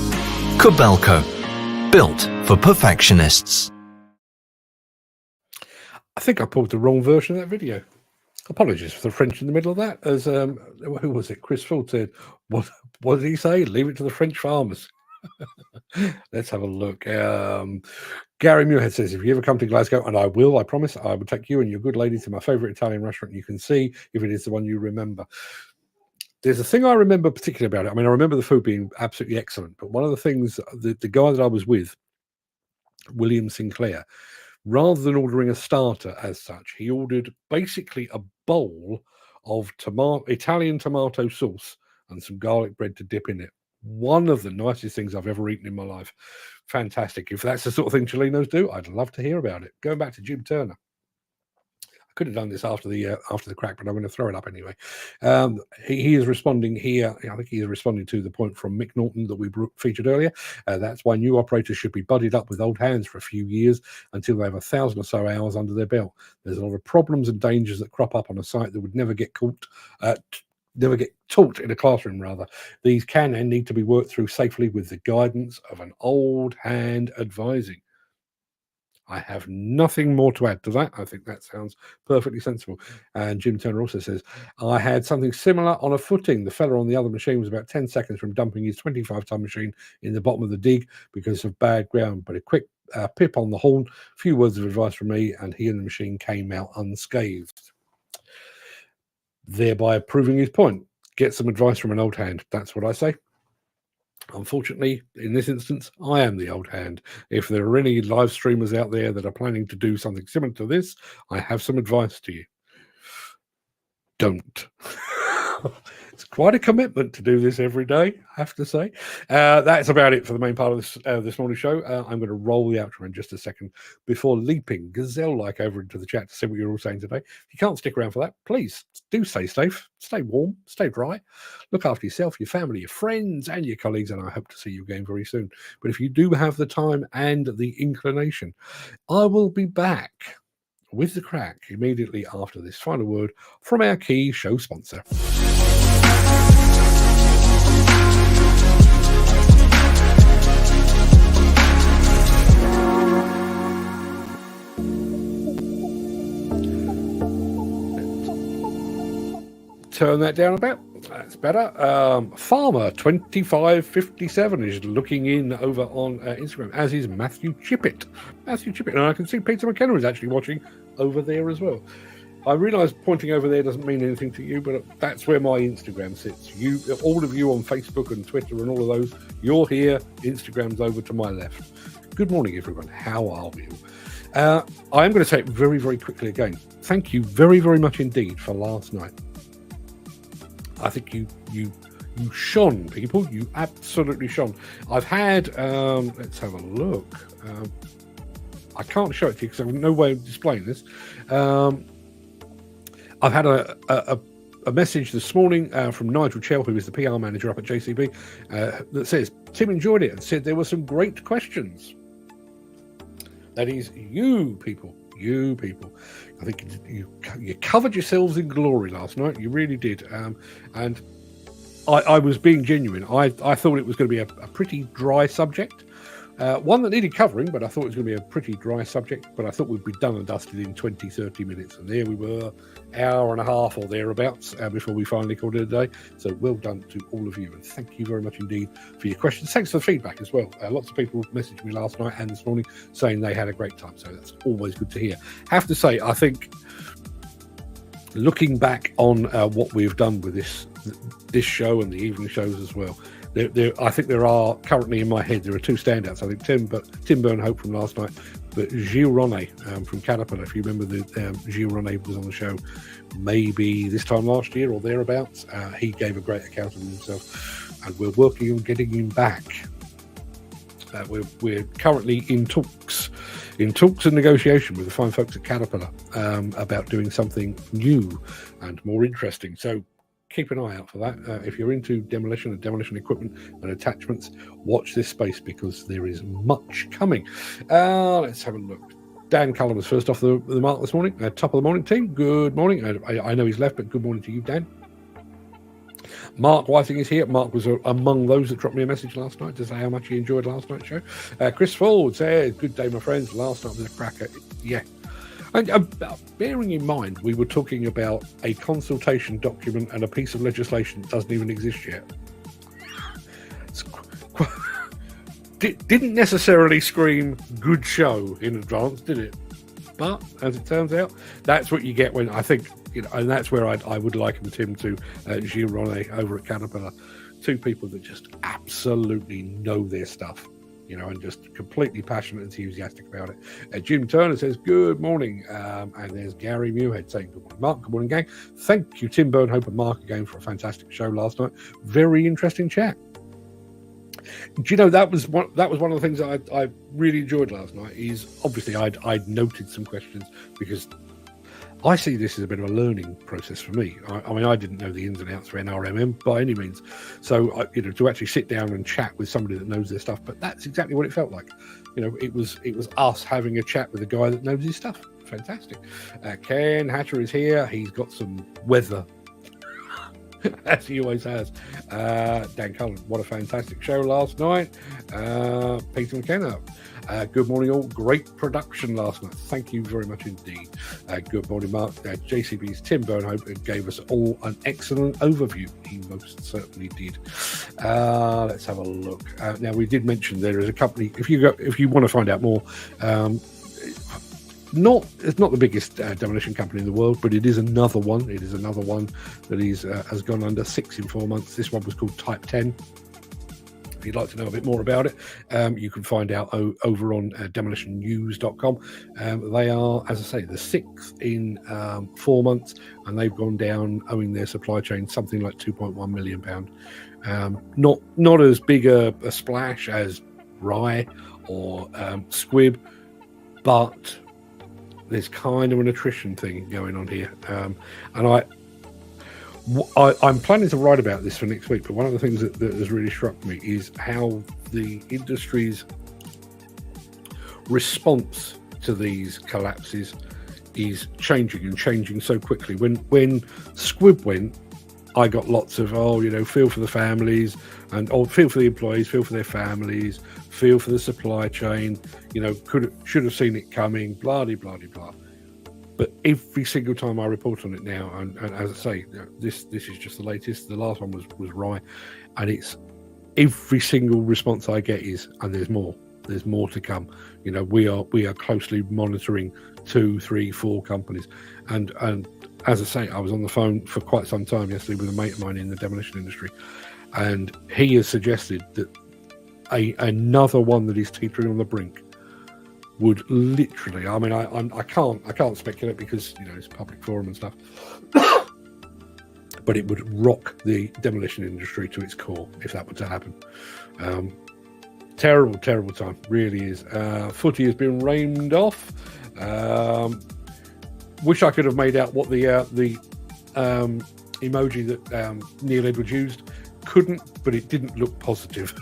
F: Kobelco, built for perfectionists.
A: I think I pulled the wrong version of that video. Apologies for the French in the middle of that. As who was it? Chris Ford said, "What did he say? Leave it to the French farmers." Let's have a look. Gary Muirhead says, "If you ever come to Glasgow, and I will, I promise, I will take you and your good lady to my favourite Italian restaurant. You can see if it is the one you remember." There's a thing I remember particularly about it. I mean, I remember the food being absolutely excellent, but one of the things, the guy that I was with, William Sinclair, rather than ordering a starter as such, he ordered basically a bowl of Italian tomato sauce and some garlic bread to dip in it. one of the nicest things I've ever eaten in my life. Fantastic. If that's the sort of thing Cholinos do, I'd love to hear about it. Going back to Jim Turner. I could have done this after the Craic, but I'm going to throw it up anyway. He is responding here. I think he is responding to the point from Mick Norton that we featured earlier. That's why new operators should be buddied up with old hands for a few years until they have 1,000 or so hours under their belt. There's a lot of problems and dangers that crop up on a site that would never get taught in a classroom, rather. These can and need to be worked through safely with the guidance of an old hand advising. I have nothing more to add to that. I think that sounds perfectly sensible. And Jim Turner also says, I had something similar on a footing. The fella on the other machine was about 10 seconds from dumping his 25-ton machine in the bottom of the dig because of bad ground. But a quick pip on the horn, a few words of advice from me, and he and the machine came out unscathed. Thereby proving his point. Get some advice from an old hand. That's what I say. Unfortunately, in this instance, I am the old hand. If there are any live streamers out there that are planning to do something similar to this, I have some advice to you. Don't. It's quite a commitment to do this every day, I have to say. That's about it for the main part of this morning's show. I'm going to roll the outro in just a second before leaping gazelle-like over into the chat to see what you're all saying today. If you can't stick around for that, please do stay safe, stay warm, stay dry, look after yourself, your family, your friends, and your colleagues, and I hope to see you again very soon. But if you do have the time and the inclination, I will be back with the Craic immediately after this final word from our key show sponsor. Turn that down a bit. That's better. Farmer 2557 is looking in over on Instagram, as is Matthew Chippett. And I can see Peter McKenna is actually watching over there as well. I realise pointing over there doesn't mean anything to you, but that's where my Instagram sits. You, all of you on Facebook and Twitter and all of those, you're here. Instagram's over to my left. Good morning, everyone. How are you? I'm going to say it very, very quickly again. Thank you very, very much indeed for last night. I think you shone, people. You absolutely shone. I've had, let's have a look. I can't show it to you because I have no way of displaying this. I've had a message this morning from Nigel Chell, who is the PR manager up at JCB, that says, Tim enjoyed it and said there were some great questions. That is you people. You people, I think you covered yourselves in glory last night. You really did, and I was being genuine. I thought it was going to be a pretty dry subject, one that needed covering, but I thought it was going to be a pretty dry subject. But I thought we'd be done and dusted in 20-30 minutes, and there we were, hour and a half or thereabouts before we finally called it a day. So well done to all of you, and thank you very much indeed for your questions. Thanks for the feedback as well. Lots of people messaged me last night and this morning saying they had a great time, so that's always good to hear. Have to say, I think looking back on what we've done with this show and the evening shows as well, I think there are currently in my head there are two standouts. I think Tim Burnhope from last night, but Gilles Ronnet from Caterpillar. If you remember, Gilles Ronnet was on the show maybe this time last year or thereabouts. He gave a great account of himself, and we're working on getting him back. We're currently in talks and negotiation with the fine folks at Caterpillar about doing something new and more interesting. So keep an eye out for that. If you're into demolition and demolition equipment and attachments, watch this space because there is much coming. Let's have a look. Dan Cullen was first off the mark this morning. Top of the morning, team. Good morning. I know he's left, but good morning to you, Dan. Mark Whiting is here. Mark was among those that dropped me a message last night to say how much he enjoyed last night's show. Chris Ford says, good day, my friends. Last night was a cracker. Yeah. And bearing in mind, we were talking about a consultation document and a piece of legislation that doesn't even exist yet. Didn't necessarily scream good show in advance, did it? But as it turns out, that's what you get when I think, and that's where I would liken Tim to Gilles Ronnet over at Caterpillar. Two people that just absolutely know their stuff. And just completely passionate and enthusiastic about it. Jim Turner says, good morning. And there's Gary Muirhead saying, good morning, Mark. Good morning, gang. Thank you, Tim Burnhope and Mark, again, for a fantastic show last night. Very interesting chat. Do you know that was one of the things that I really enjoyed last night? Is obviously I'd noted some questions because I see this as a bit of a learning process for me. I mean, I didn't know the ins and outs of NRMM by any means, so to actually sit down and chat with somebody that knows their stuff. But that's exactly what it felt like. It was us having a chat with a guy that knows his stuff. Fantastic. Ken Hatcher is here. He's got some weather, as he always has. Dan Cullen, what a fantastic show last night. Peter McKenna, good morning all. Great production last night. Thank you very much indeed. Good morning, Mark. JCB's Tim Burnhope gave us all an excellent overview. He most certainly did. Let's have a look. Now, we did mention there is a company, if you want to find out more, it's not the biggest demolition company in the world, but it is another one. It is another one that has gone under 6 in 4 months. This one was called Type 10. If you'd like to know a bit more about it, you can find out over on demolitionnews.com. They are, as I say, the 6th in 4 months, and they've gone down, owing their supply chain something like £2.1 million. Not as big a splash as Rye or Squib, but there's kind of an attrition thing going on here, and I'm planning to write about this for next week. But one of the things that has really struck me is how the industry's response to these collapses is changing so quickly. When Squib went, I got lots of feel for the families and feel for the employees, feel for their families, feel for the supply chain. Should have seen it coming. Blah blah blah. But every single time I report on it now, and as I say, this is just the latest. The last one was Rye, and it's every single response I get is, and there's more to come. We are closely monitoring 2, 3, 4 companies, and as I say, I was on the phone for quite some time yesterday with a mate of mine in the demolition industry, and he has suggested that another one that is teetering on the brink would literally, I mean, I can't speculate because it's a public forum and stuff, but it would rock the demolition industry to its core if that were to happen. Terrible time, really is. Footy has been rained off. Wish I could have made out what the emoji that Neil Edwards used. Couldn't, but it didn't look positive.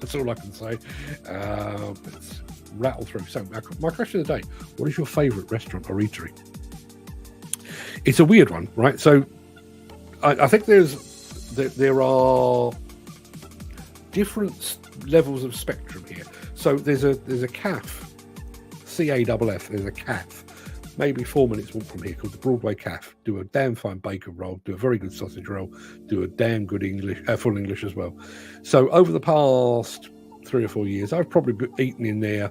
A: That's all I can say. Let's rattle through. So my question of the day: what is your favourite restaurant or eatery? It's a weird one, right? So I think there are different levels of spectrum here. So there's a CAF, CAFF. There's a CAF. Maybe 4 minutes walk from here, called the Broadway Caff. Do a damn fine bacon roll, do a very good sausage roll, do a damn good full English as well. So over the past 3 or 4 years, I've probably eaten in there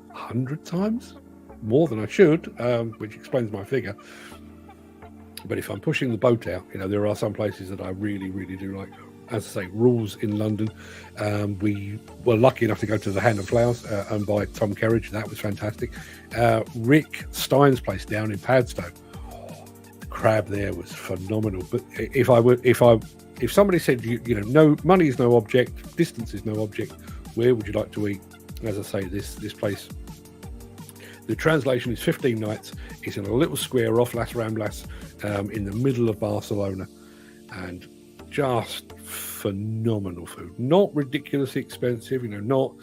A: 100 times, more than I should, which explains my figure. But if I'm pushing the boat out, there are some places that I really, really do like. As I say, Rules in London. We were lucky enough to go to the Hand and Flowers owned by Tom Kerridge. That was fantastic. Rick Stein's place down in Padstow. The crab there was phenomenal. But if somebody said, no, money is no object, distance is no object, where would you like to eat? As I say, this place, the translation is 15 nights. It's in a little square off Las Ramblas in the middle of Barcelona, and just phenomenal food. Not ridiculously expensive, not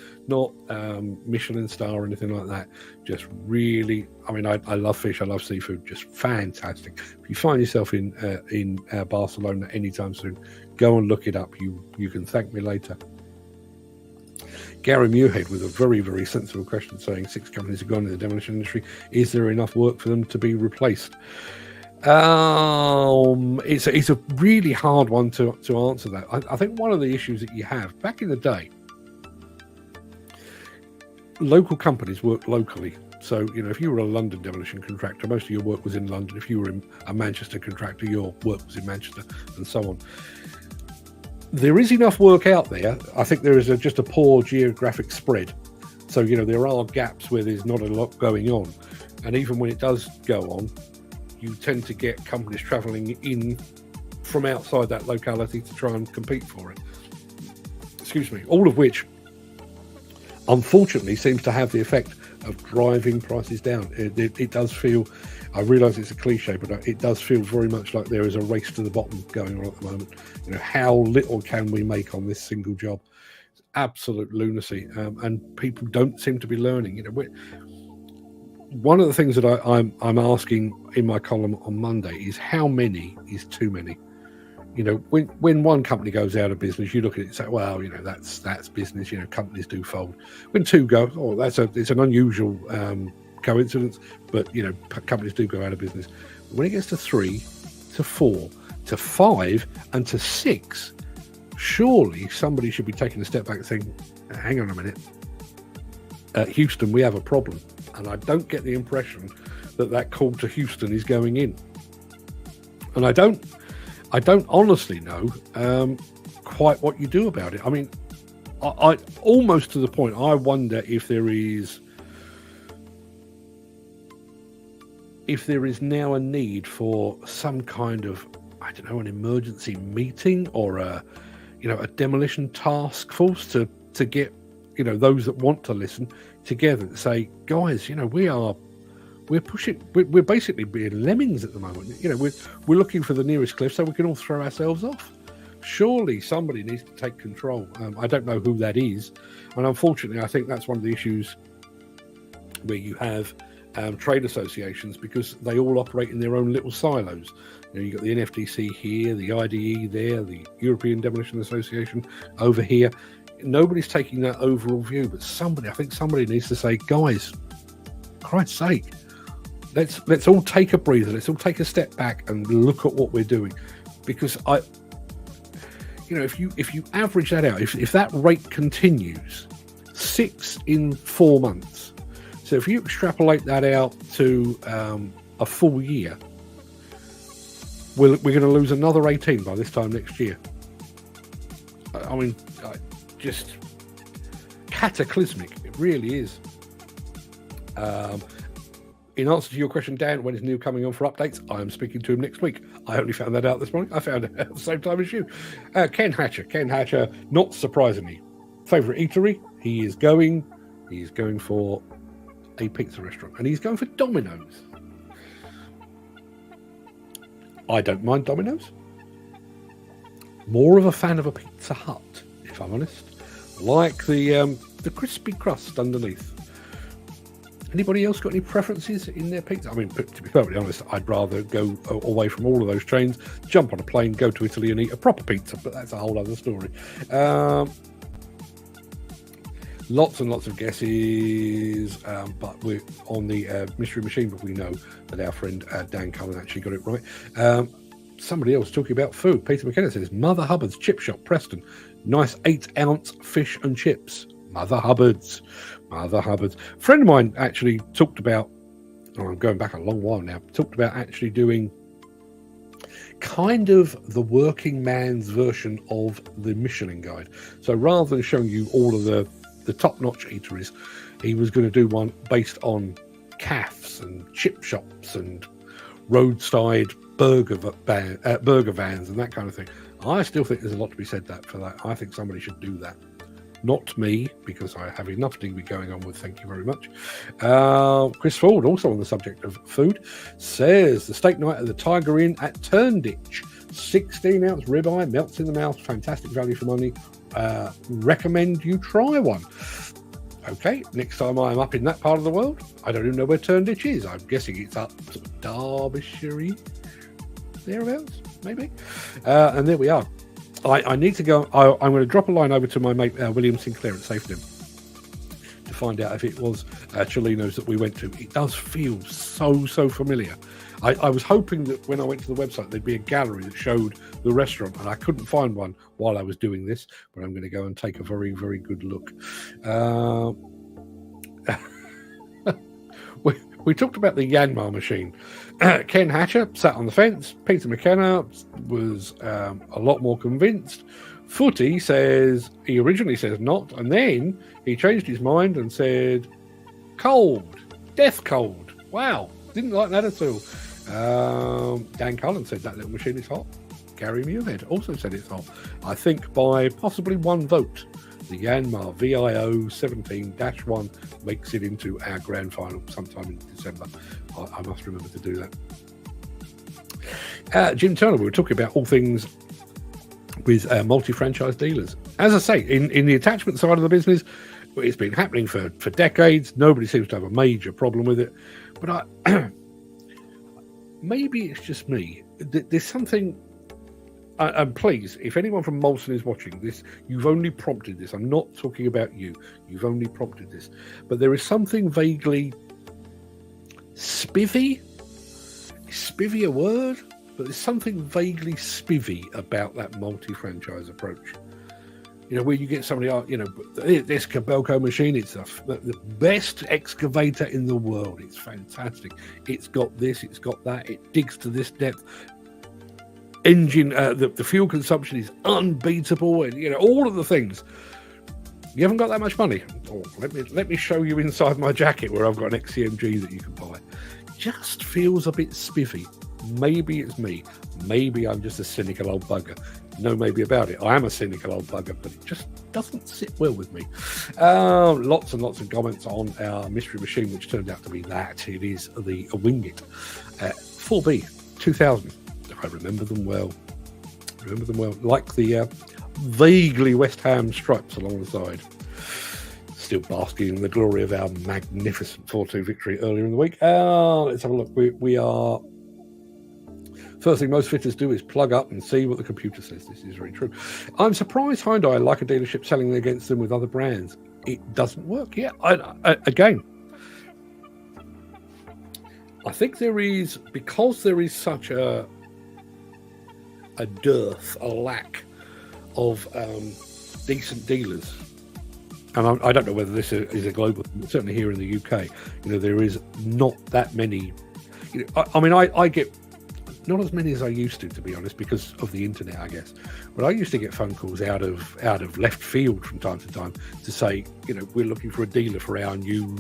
A: Michelin star or anything like that. Just really, I mean, I love fish, I love seafood. Just fantastic. If you find yourself in Barcelona anytime soon, go and look it up. You can thank me later. Gary Muirhead with a very, very sensible question, saying 6 companies have gone in the demolition industry. Is there enough work for them to be replaced? It's a really hard one to answer that. I think one of the issues that you have back in the day, local companies work locally. So, if you were a London demolition contractor, most of your work was in London. If you were a Manchester contractor, your work was in Manchester, and so on. There is enough work out there. I think there is just a poor geographic spread. So, there are gaps where there's not a lot going on. And even when it does go on, you tend to get companies travelling in from outside that locality to try and compete for it. excuse me, all of which unfortunately seems to have the effect of driving prices down. It does feel, I realise it's a cliche, but it does feel very much like there is a race to the bottom going on at the moment. You know, how little can we make on this single job? It's absolute lunacy, and people don't seem to be learning. You know, one of the things that I'm asking in my column on Monday is how many is too many. You know, when one company goes out of business, you look at it and say, well, you know, that's business. You know, companies do fold. When two go, oh, it's an unusual coincidence, but you know, companies do go out of business. When it gets to 3, to 4, to 5, and to 6, surely somebody should be taking a step back and saying, hang on a minute, Houston, we have a problem. And I don't get the impression that call to Houston is going in. And I don't honestly know quite what you do about it. I mean, I almost to the point, I wonder if there is now a need for some kind of, I don't know, an emergency meeting or a demolition task force to get, you know, those that want to listen together to say, guys, you know, we're basically being lemmings at the moment. You know, we're looking for the nearest cliff so we can all throw ourselves off. Surely somebody needs to take control. I don't know who that is, and unfortunately, I think that's one of the issues where you have trade associations, because they all operate in their own little silos. You know, you've got the NFDC here, the IDE there, the European Demolition Association over here. Nobody's taking that overall view, but I think somebody needs to say, guys, Christ's sake, let's all take a breather. Let's all take a step back and look at what we're doing, because if you average that out, if that rate continues, 6 in 4 months. So if you extrapolate that out to a full year, we're going to lose another 18 by this time next year. I mean, just cataclysmic. It really is. In answer to your question, Dan, when is Neil coming on for updates? I am speaking to him next week. I only found that out this morning. I found it at the same time as you. Ken Hatcher, not surprisingly, favourite eatery. He is going for a pizza restaurant, and he's going for Domino's. I don't mind Domino's. More of a fan of a Pizza Hut, if I'm honest. Like the crispy crust underneath. Anybody else got any preferences in their pizza? I mean, to be perfectly honest, I'd rather go away from all of those trains, jump on a plane, go to Italy and eat a proper pizza, but that's a whole other story. Lots and lots of guesses, but we're on the mystery machine, but we know that our friend Dan Cullen actually got it right. Somebody else talking about food. Peter McKenna says, Mother Hubbard's Chip Shop, Preston. Nice 8-ounce fish and chips. Mother Hubbard's. A friend of mine actually talked about, I'm going back a long while now, talked about actually doing kind of the working man's version of the Michelin Guide. So rather than showing you all of the top-notch eateries, he was going to do one based on cafes and chip shops and roadside burger vans and that kind of thing. I still think there's a lot to be said for that. I think somebody should do that. Not me, because I have enough to be going on with, thank you very much. Chris Ford, also on the subject of food, says the steak night at the Tiger Inn at Turnditch. 16-ounce ribeye, melts in the mouth, fantastic value for money. Recommend you try one. Okay, next time I'm up in that part of the world, I don't even know where Turnditch is. I'm guessing it's up sort of Derbyshire, thereabouts, maybe. And there we are. I need to go. I'm going to drop a line over to my mate William Sinclair at Safedom to find out if it was Cellino's that we went to. It does feel so familiar. I was hoping that when I went to the website there'd be a gallery that showed the restaurant, and I couldn't find one while I was doing this, but I'm going to go and take a very, very good look. We talked about the Yanmar machine. Ken Hatcher sat on the fence. Peter McKenna was a lot more convinced. Footy says, he originally says not, and then he changed his mind and said, cold, death cold. Wow, didn't like that at all. Dan Cullen said that little machine is hot. Gary Muirhead also said it's hot. I think by possibly one vote, the Yanmar Vi017-1 makes it into our grand final sometime in December. I must remember to do that. Jim Turner, we were talking about all things with multi-franchise dealers. As I say, in the attachment side of the business, it's been happening for decades. Nobody seems to have a major problem with it. But maybe it's just me. There's something, and please, if anyone from Molson is watching this, you've only prompted this. I'm not talking about you. You've only prompted this. But there is something vaguely spivvy. Is spivvy a word? But there's something vaguely spivvy about that multi-franchise approach. You know, where you get somebody, this Kobelco machine, it's the best excavator in the world. It's fantastic. It's got this, it's got that. It digs to this depth. Engine, the fuel consumption is unbeatable, and all of the things. You haven't got that much money. Oh, let me show you inside my jacket where I've got an XCMG that you can buy. Just feels a bit spivvy. Maybe it's me. Maybe I'm just a cynical old bugger. No maybe about it. I am a cynical old bugger, but it just doesn't sit well with me. Lots and lots of comments on our mystery machine, which turned out to be that. It is the Wingit 4B 2000. I remember them well. Like the vaguely West Ham stripes along the side. Still basking in the glory of our magnificent 4-2 victory earlier in the week. Let's have a look. We are... First thing most fitters do is plug up and see what the computer says. This is very true. I'm surprised Hyundai like a dealership selling against them with other brands. It doesn't work. Yeah, again, I think because there is such a dearth, a lack of decent dealers. And I don't know whether this is a global thing, but certainly here in the UK, there is not that many. I get not as many as I used to be honest, because of the internet, I guess. But I used to get phone calls out of left field from time to time to say, we're looking for a dealer for our new,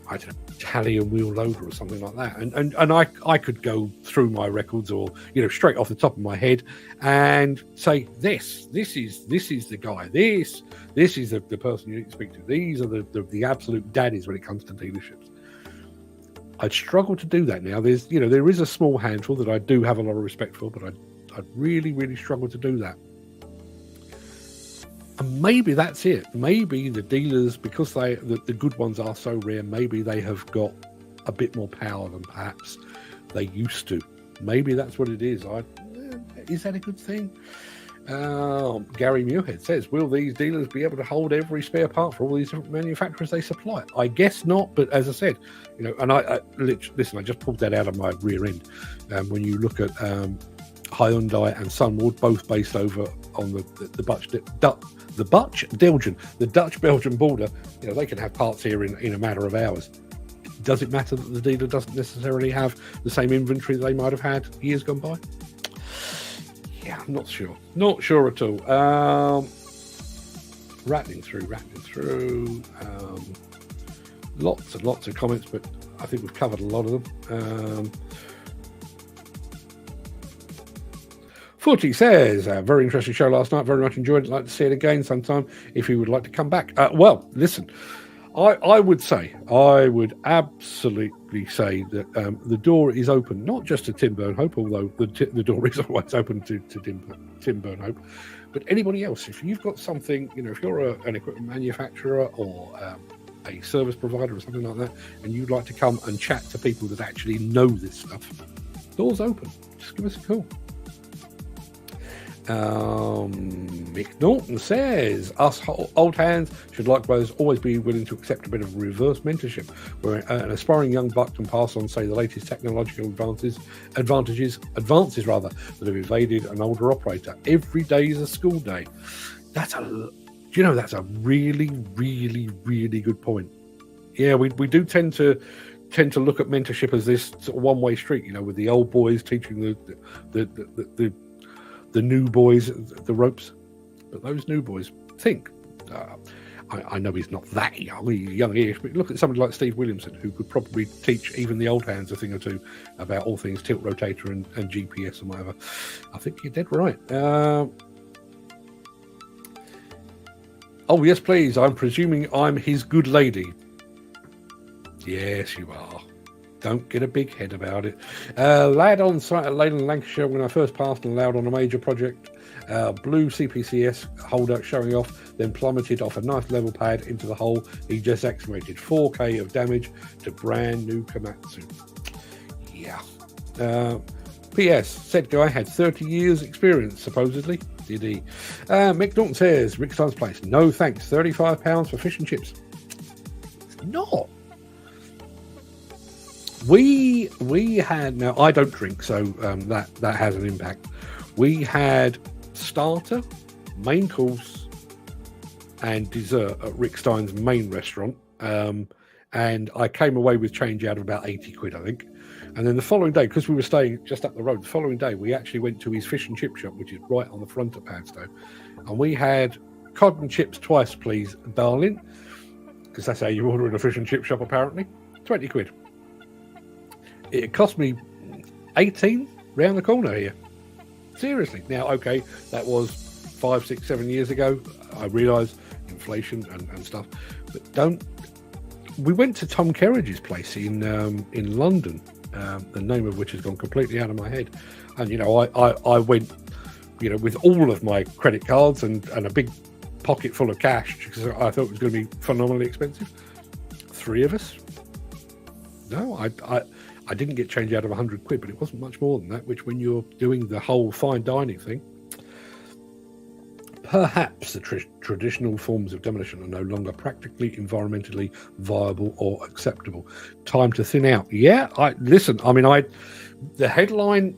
A: I don't know, Italian wheel loader or something like that. And I could go through my records or, straight off the top of my head and say, this is the guy. This is the person you need to speak to. These are the absolute daddies when it comes to dealerships. I'd struggle to do that now. There is a small handful that I do have a lot of respect for, but I'd really, really struggle to do that. And maybe that's it. Maybe the dealers, because the good ones are so rare, maybe they have got a bit more power than perhaps they used to. Maybe that's what it is. Is that a good thing? Gary Muirhead says, will these dealers be able to hold every spare part for all these different manufacturers they supply? I guess not, but as I said, and I just pulled that out of my rear end. When you look at Hyundai and Sunward, both based over on the Dutch-Belgian border, they can have parts here in a matter of hours. Does it matter that the dealer doesn't necessarily have the same inventory that they might have had years gone by? Yeah, I'm not sure. Not sure at all. Rattling through. Lots and lots of comments, but I think we've covered a lot of them. Footy says, very interesting show last night. Very much enjoyed it. Like to see it again sometime if you would like to come back. Well, listen, I would absolutely say that the door is open, not just to Tim Burnhope, although the door is always open to Tim Burnhope, but anybody else. If you've got something, if you're an equipment manufacturer or a service provider or something like that, and you'd like to come and chat to people that actually know this stuff, door's open. Just give us a call. Mick Norton says, us old hands should likewise always be willing to accept a bit of reverse mentorship, where an aspiring young buck can pass on, say, the latest technological advances that have evaded an older operator. Every day is a school day. That's a really, really, really good point. Yeah, we do tend to look at mentorship as this sort of one-way street, with the old boys teaching the new boys the ropes. But those new boys think. I know he's not that young, he's young-ish, but look at somebody like Steve Williamson, who could probably teach even the old hands a thing or two about all things tilt rotator and GPS and whatever. I think you're dead right. Oh, yes, please. I'm presuming I'm his good lady. Yes, you are. Don't get a big head about it. Lad on site at Leyland, Lancashire, when I first passed and allowed on a major project. Blue CPCS holder showing off, then plummeted off a nice level pad into the hole. He just excavated 4K of damage to brand new Komatsu. Yeah. P.S. Said guy had 30 years experience, supposedly. Did he? Mick Norton says, Rick Stein's place. No thanks. £35 for fish and chips. It's not. We had, now I don't drink, so that has an impact. We had starter, main course, and dessert at Rick Stein's main restaurant, and I came away with change out of about 80 quid, I think. And then the following day, because we were staying just up the road, the following day we actually went to his fish and chip shop, which is right on the front of Padstow, and we had cod and chips twice, please, darling, because that's how you order in a fish and chip shop apparently. 20 quid. It cost me 18 round the corner here. Seriously. Now, okay, that was 5, 6, 7 years ago. I realise inflation and stuff, but we went to Tom Kerridge's place in London, the name of which has gone completely out of my head. And, you know, I went, you know, with all of my credit cards and a big pocket full of cash because I thought it was going to be phenomenally expensive. 3 of us. No, I didn't get change out of 100 quid, but it wasn't much more than that, which when you're doing the whole fine dining thing, perhaps the traditional forms of demolition are no longer practically environmentally viable or acceptable. Time to thin out. Yeah, the headline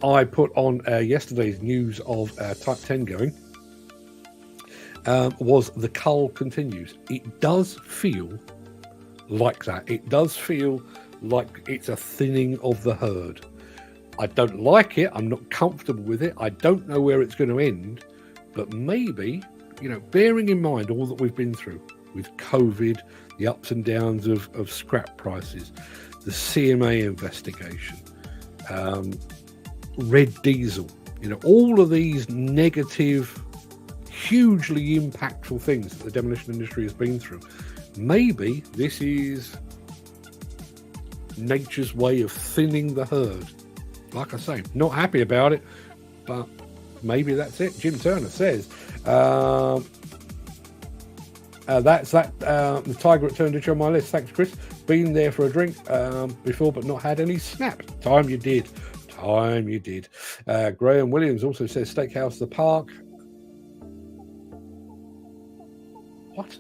A: I put on yesterday's news of Type 10 going was "The cull continues." It does feel like that. It does feel like it's a thinning of the herd. I don't like it. I'm not comfortable with it. I don't know where it's going to end, but maybe, you know, bearing in mind all that we've been through with COVID, the ups and downs of scrap prices, the CMA investigation, red diesel, you know, all of these negative, hugely impactful things that the demolition industry has been through. Maybe this is nature's way of thinning the herd. Like I say, not happy about it, but maybe that's it. Jim Turner says that's that. The Tiger at Turnditch on my list. Thanks, Chris. Been there for a drink before, but not had any snap. Time you did. Graham Williams also says Steakhouse the Park. What?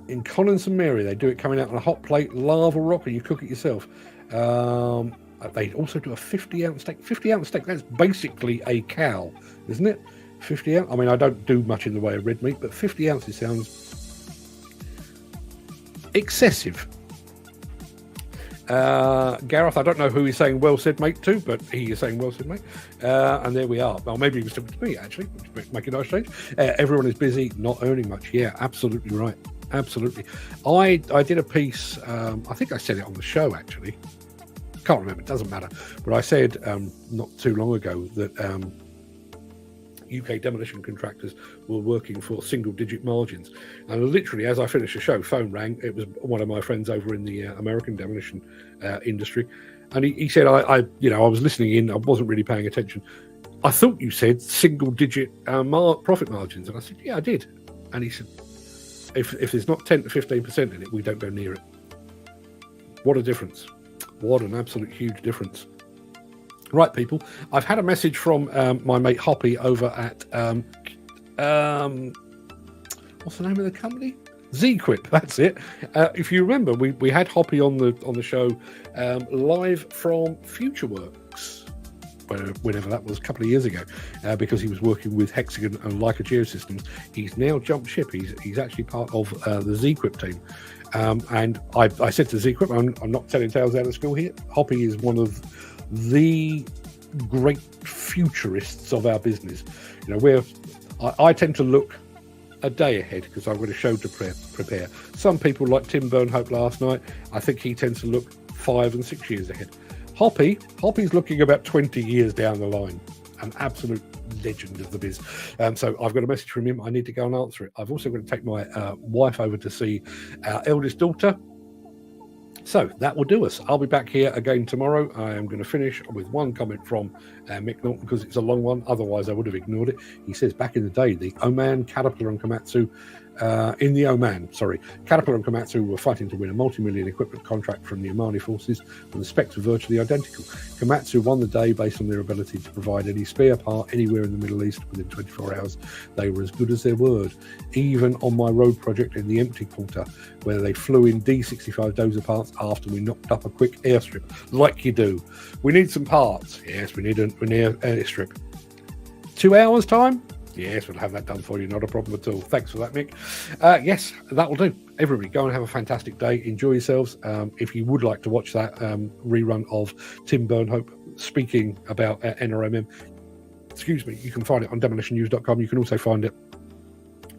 A: In Collins and Mary, they do it coming out on a hot plate, lava rock, or you cook it yourself. They also do a 50-ounce steak. 50-ounce steak, that's basically a cow, isn't it? 50 ounce. I mean, I don't do much in the way of red meat, but 50 ounces sounds excessive. Gareth, I don't know who he's saying well said mate to, but he is saying well said mate. And there we are. Well, maybe he was talking to me, actually, which make a nice change. Everyone is busy, not earning much. Yeah, absolutely right. Absolutely. I did a piece, I think I said it on the show, actually. Can't remember, it doesn't matter. But I said not too long ago that UK demolition contractors were working for single-digit margins. And literally, as I finished the show, phone rang. It was one of my friends over in the American demolition industry. And he said, I was listening in, I wasn't really paying attention. I thought you said single-digit profit margins. And I said, yeah, I did. And he said, if there's not 10 to 15% in it, we don't go near it. What a difference. What an absolute huge difference. Right, people, I've had a message from my mate Hoppy over at, what's the name of the company? Z-Quip, that's it. If you remember, we had Hoppy on the show live from FutureWorks, whenever that was, a couple of years ago, because he was working with Hexagon and Leica Geosystems. He's now jumped ship. He's actually part of the Z-Quip team. And I said to Z-Quip, I'm not telling tales out of school here. Hoppy is one of the great futurists of our business. You know, I tend to look a day ahead because I've got a show to prepare. Some people, like Tim Burnhope last night, I think he tends to look 5 and 6 years ahead. Hoppy's looking about 20 years down the line. An absolute legend of the biz. So I've got a message from him. I need to go and answer it. I've also got to take my wife over to see our eldest daughter. So that will do us. I'll be back here again tomorrow. I am going to finish with one comment from Mick Norton because it's a long one. Otherwise, I would have ignored it. He says, back in the day, the Oman, Caterpillar and Komatsu, Caterpillar and Komatsu were fighting to win a multi-million equipment contract from the Omani forces, and the specs were virtually identical. Komatsu won the day based on their ability to provide any spare part anywhere in the Middle East within 24 hours. They were as good as their word. Even on my road project in the Empty Quarter, where they flew in D65 dozer parts after we knocked up a quick airstrip, like you do. We need some parts. Yes, we need an airstrip. 2 hours time? Yes, we'll have that done for you. Not a problem at all. Thanks for that, Mick. Yes, that will do. Everybody, go and have a fantastic day. Enjoy yourselves. If you would like to watch that rerun of Tim Burnhope speaking about NRMM, you can find it on demolitionnews.com. You can also find it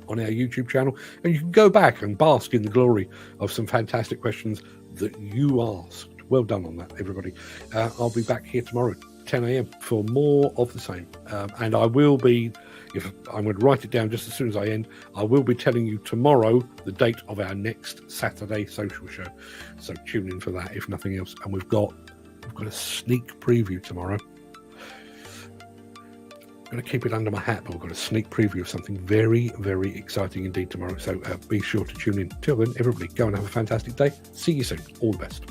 A: on our YouTube channel. And you can go back and bask in the glory of some fantastic questions that you asked. Well done on that, everybody. I'll be back here tomorrow, 10 a.m. for more of the same. And I will be... I'm going to write it down just as soon as I end. I will be telling you tomorrow the date of our next Saturday social show. So tune in for that, if nothing else. And we've got a sneak preview tomorrow. I'm going to keep it under my hat, but we've got a sneak preview of something very, very exciting indeed tomorrow. So be sure to tune in. Till then, everybody, go and have a fantastic day. See you soon. All the best.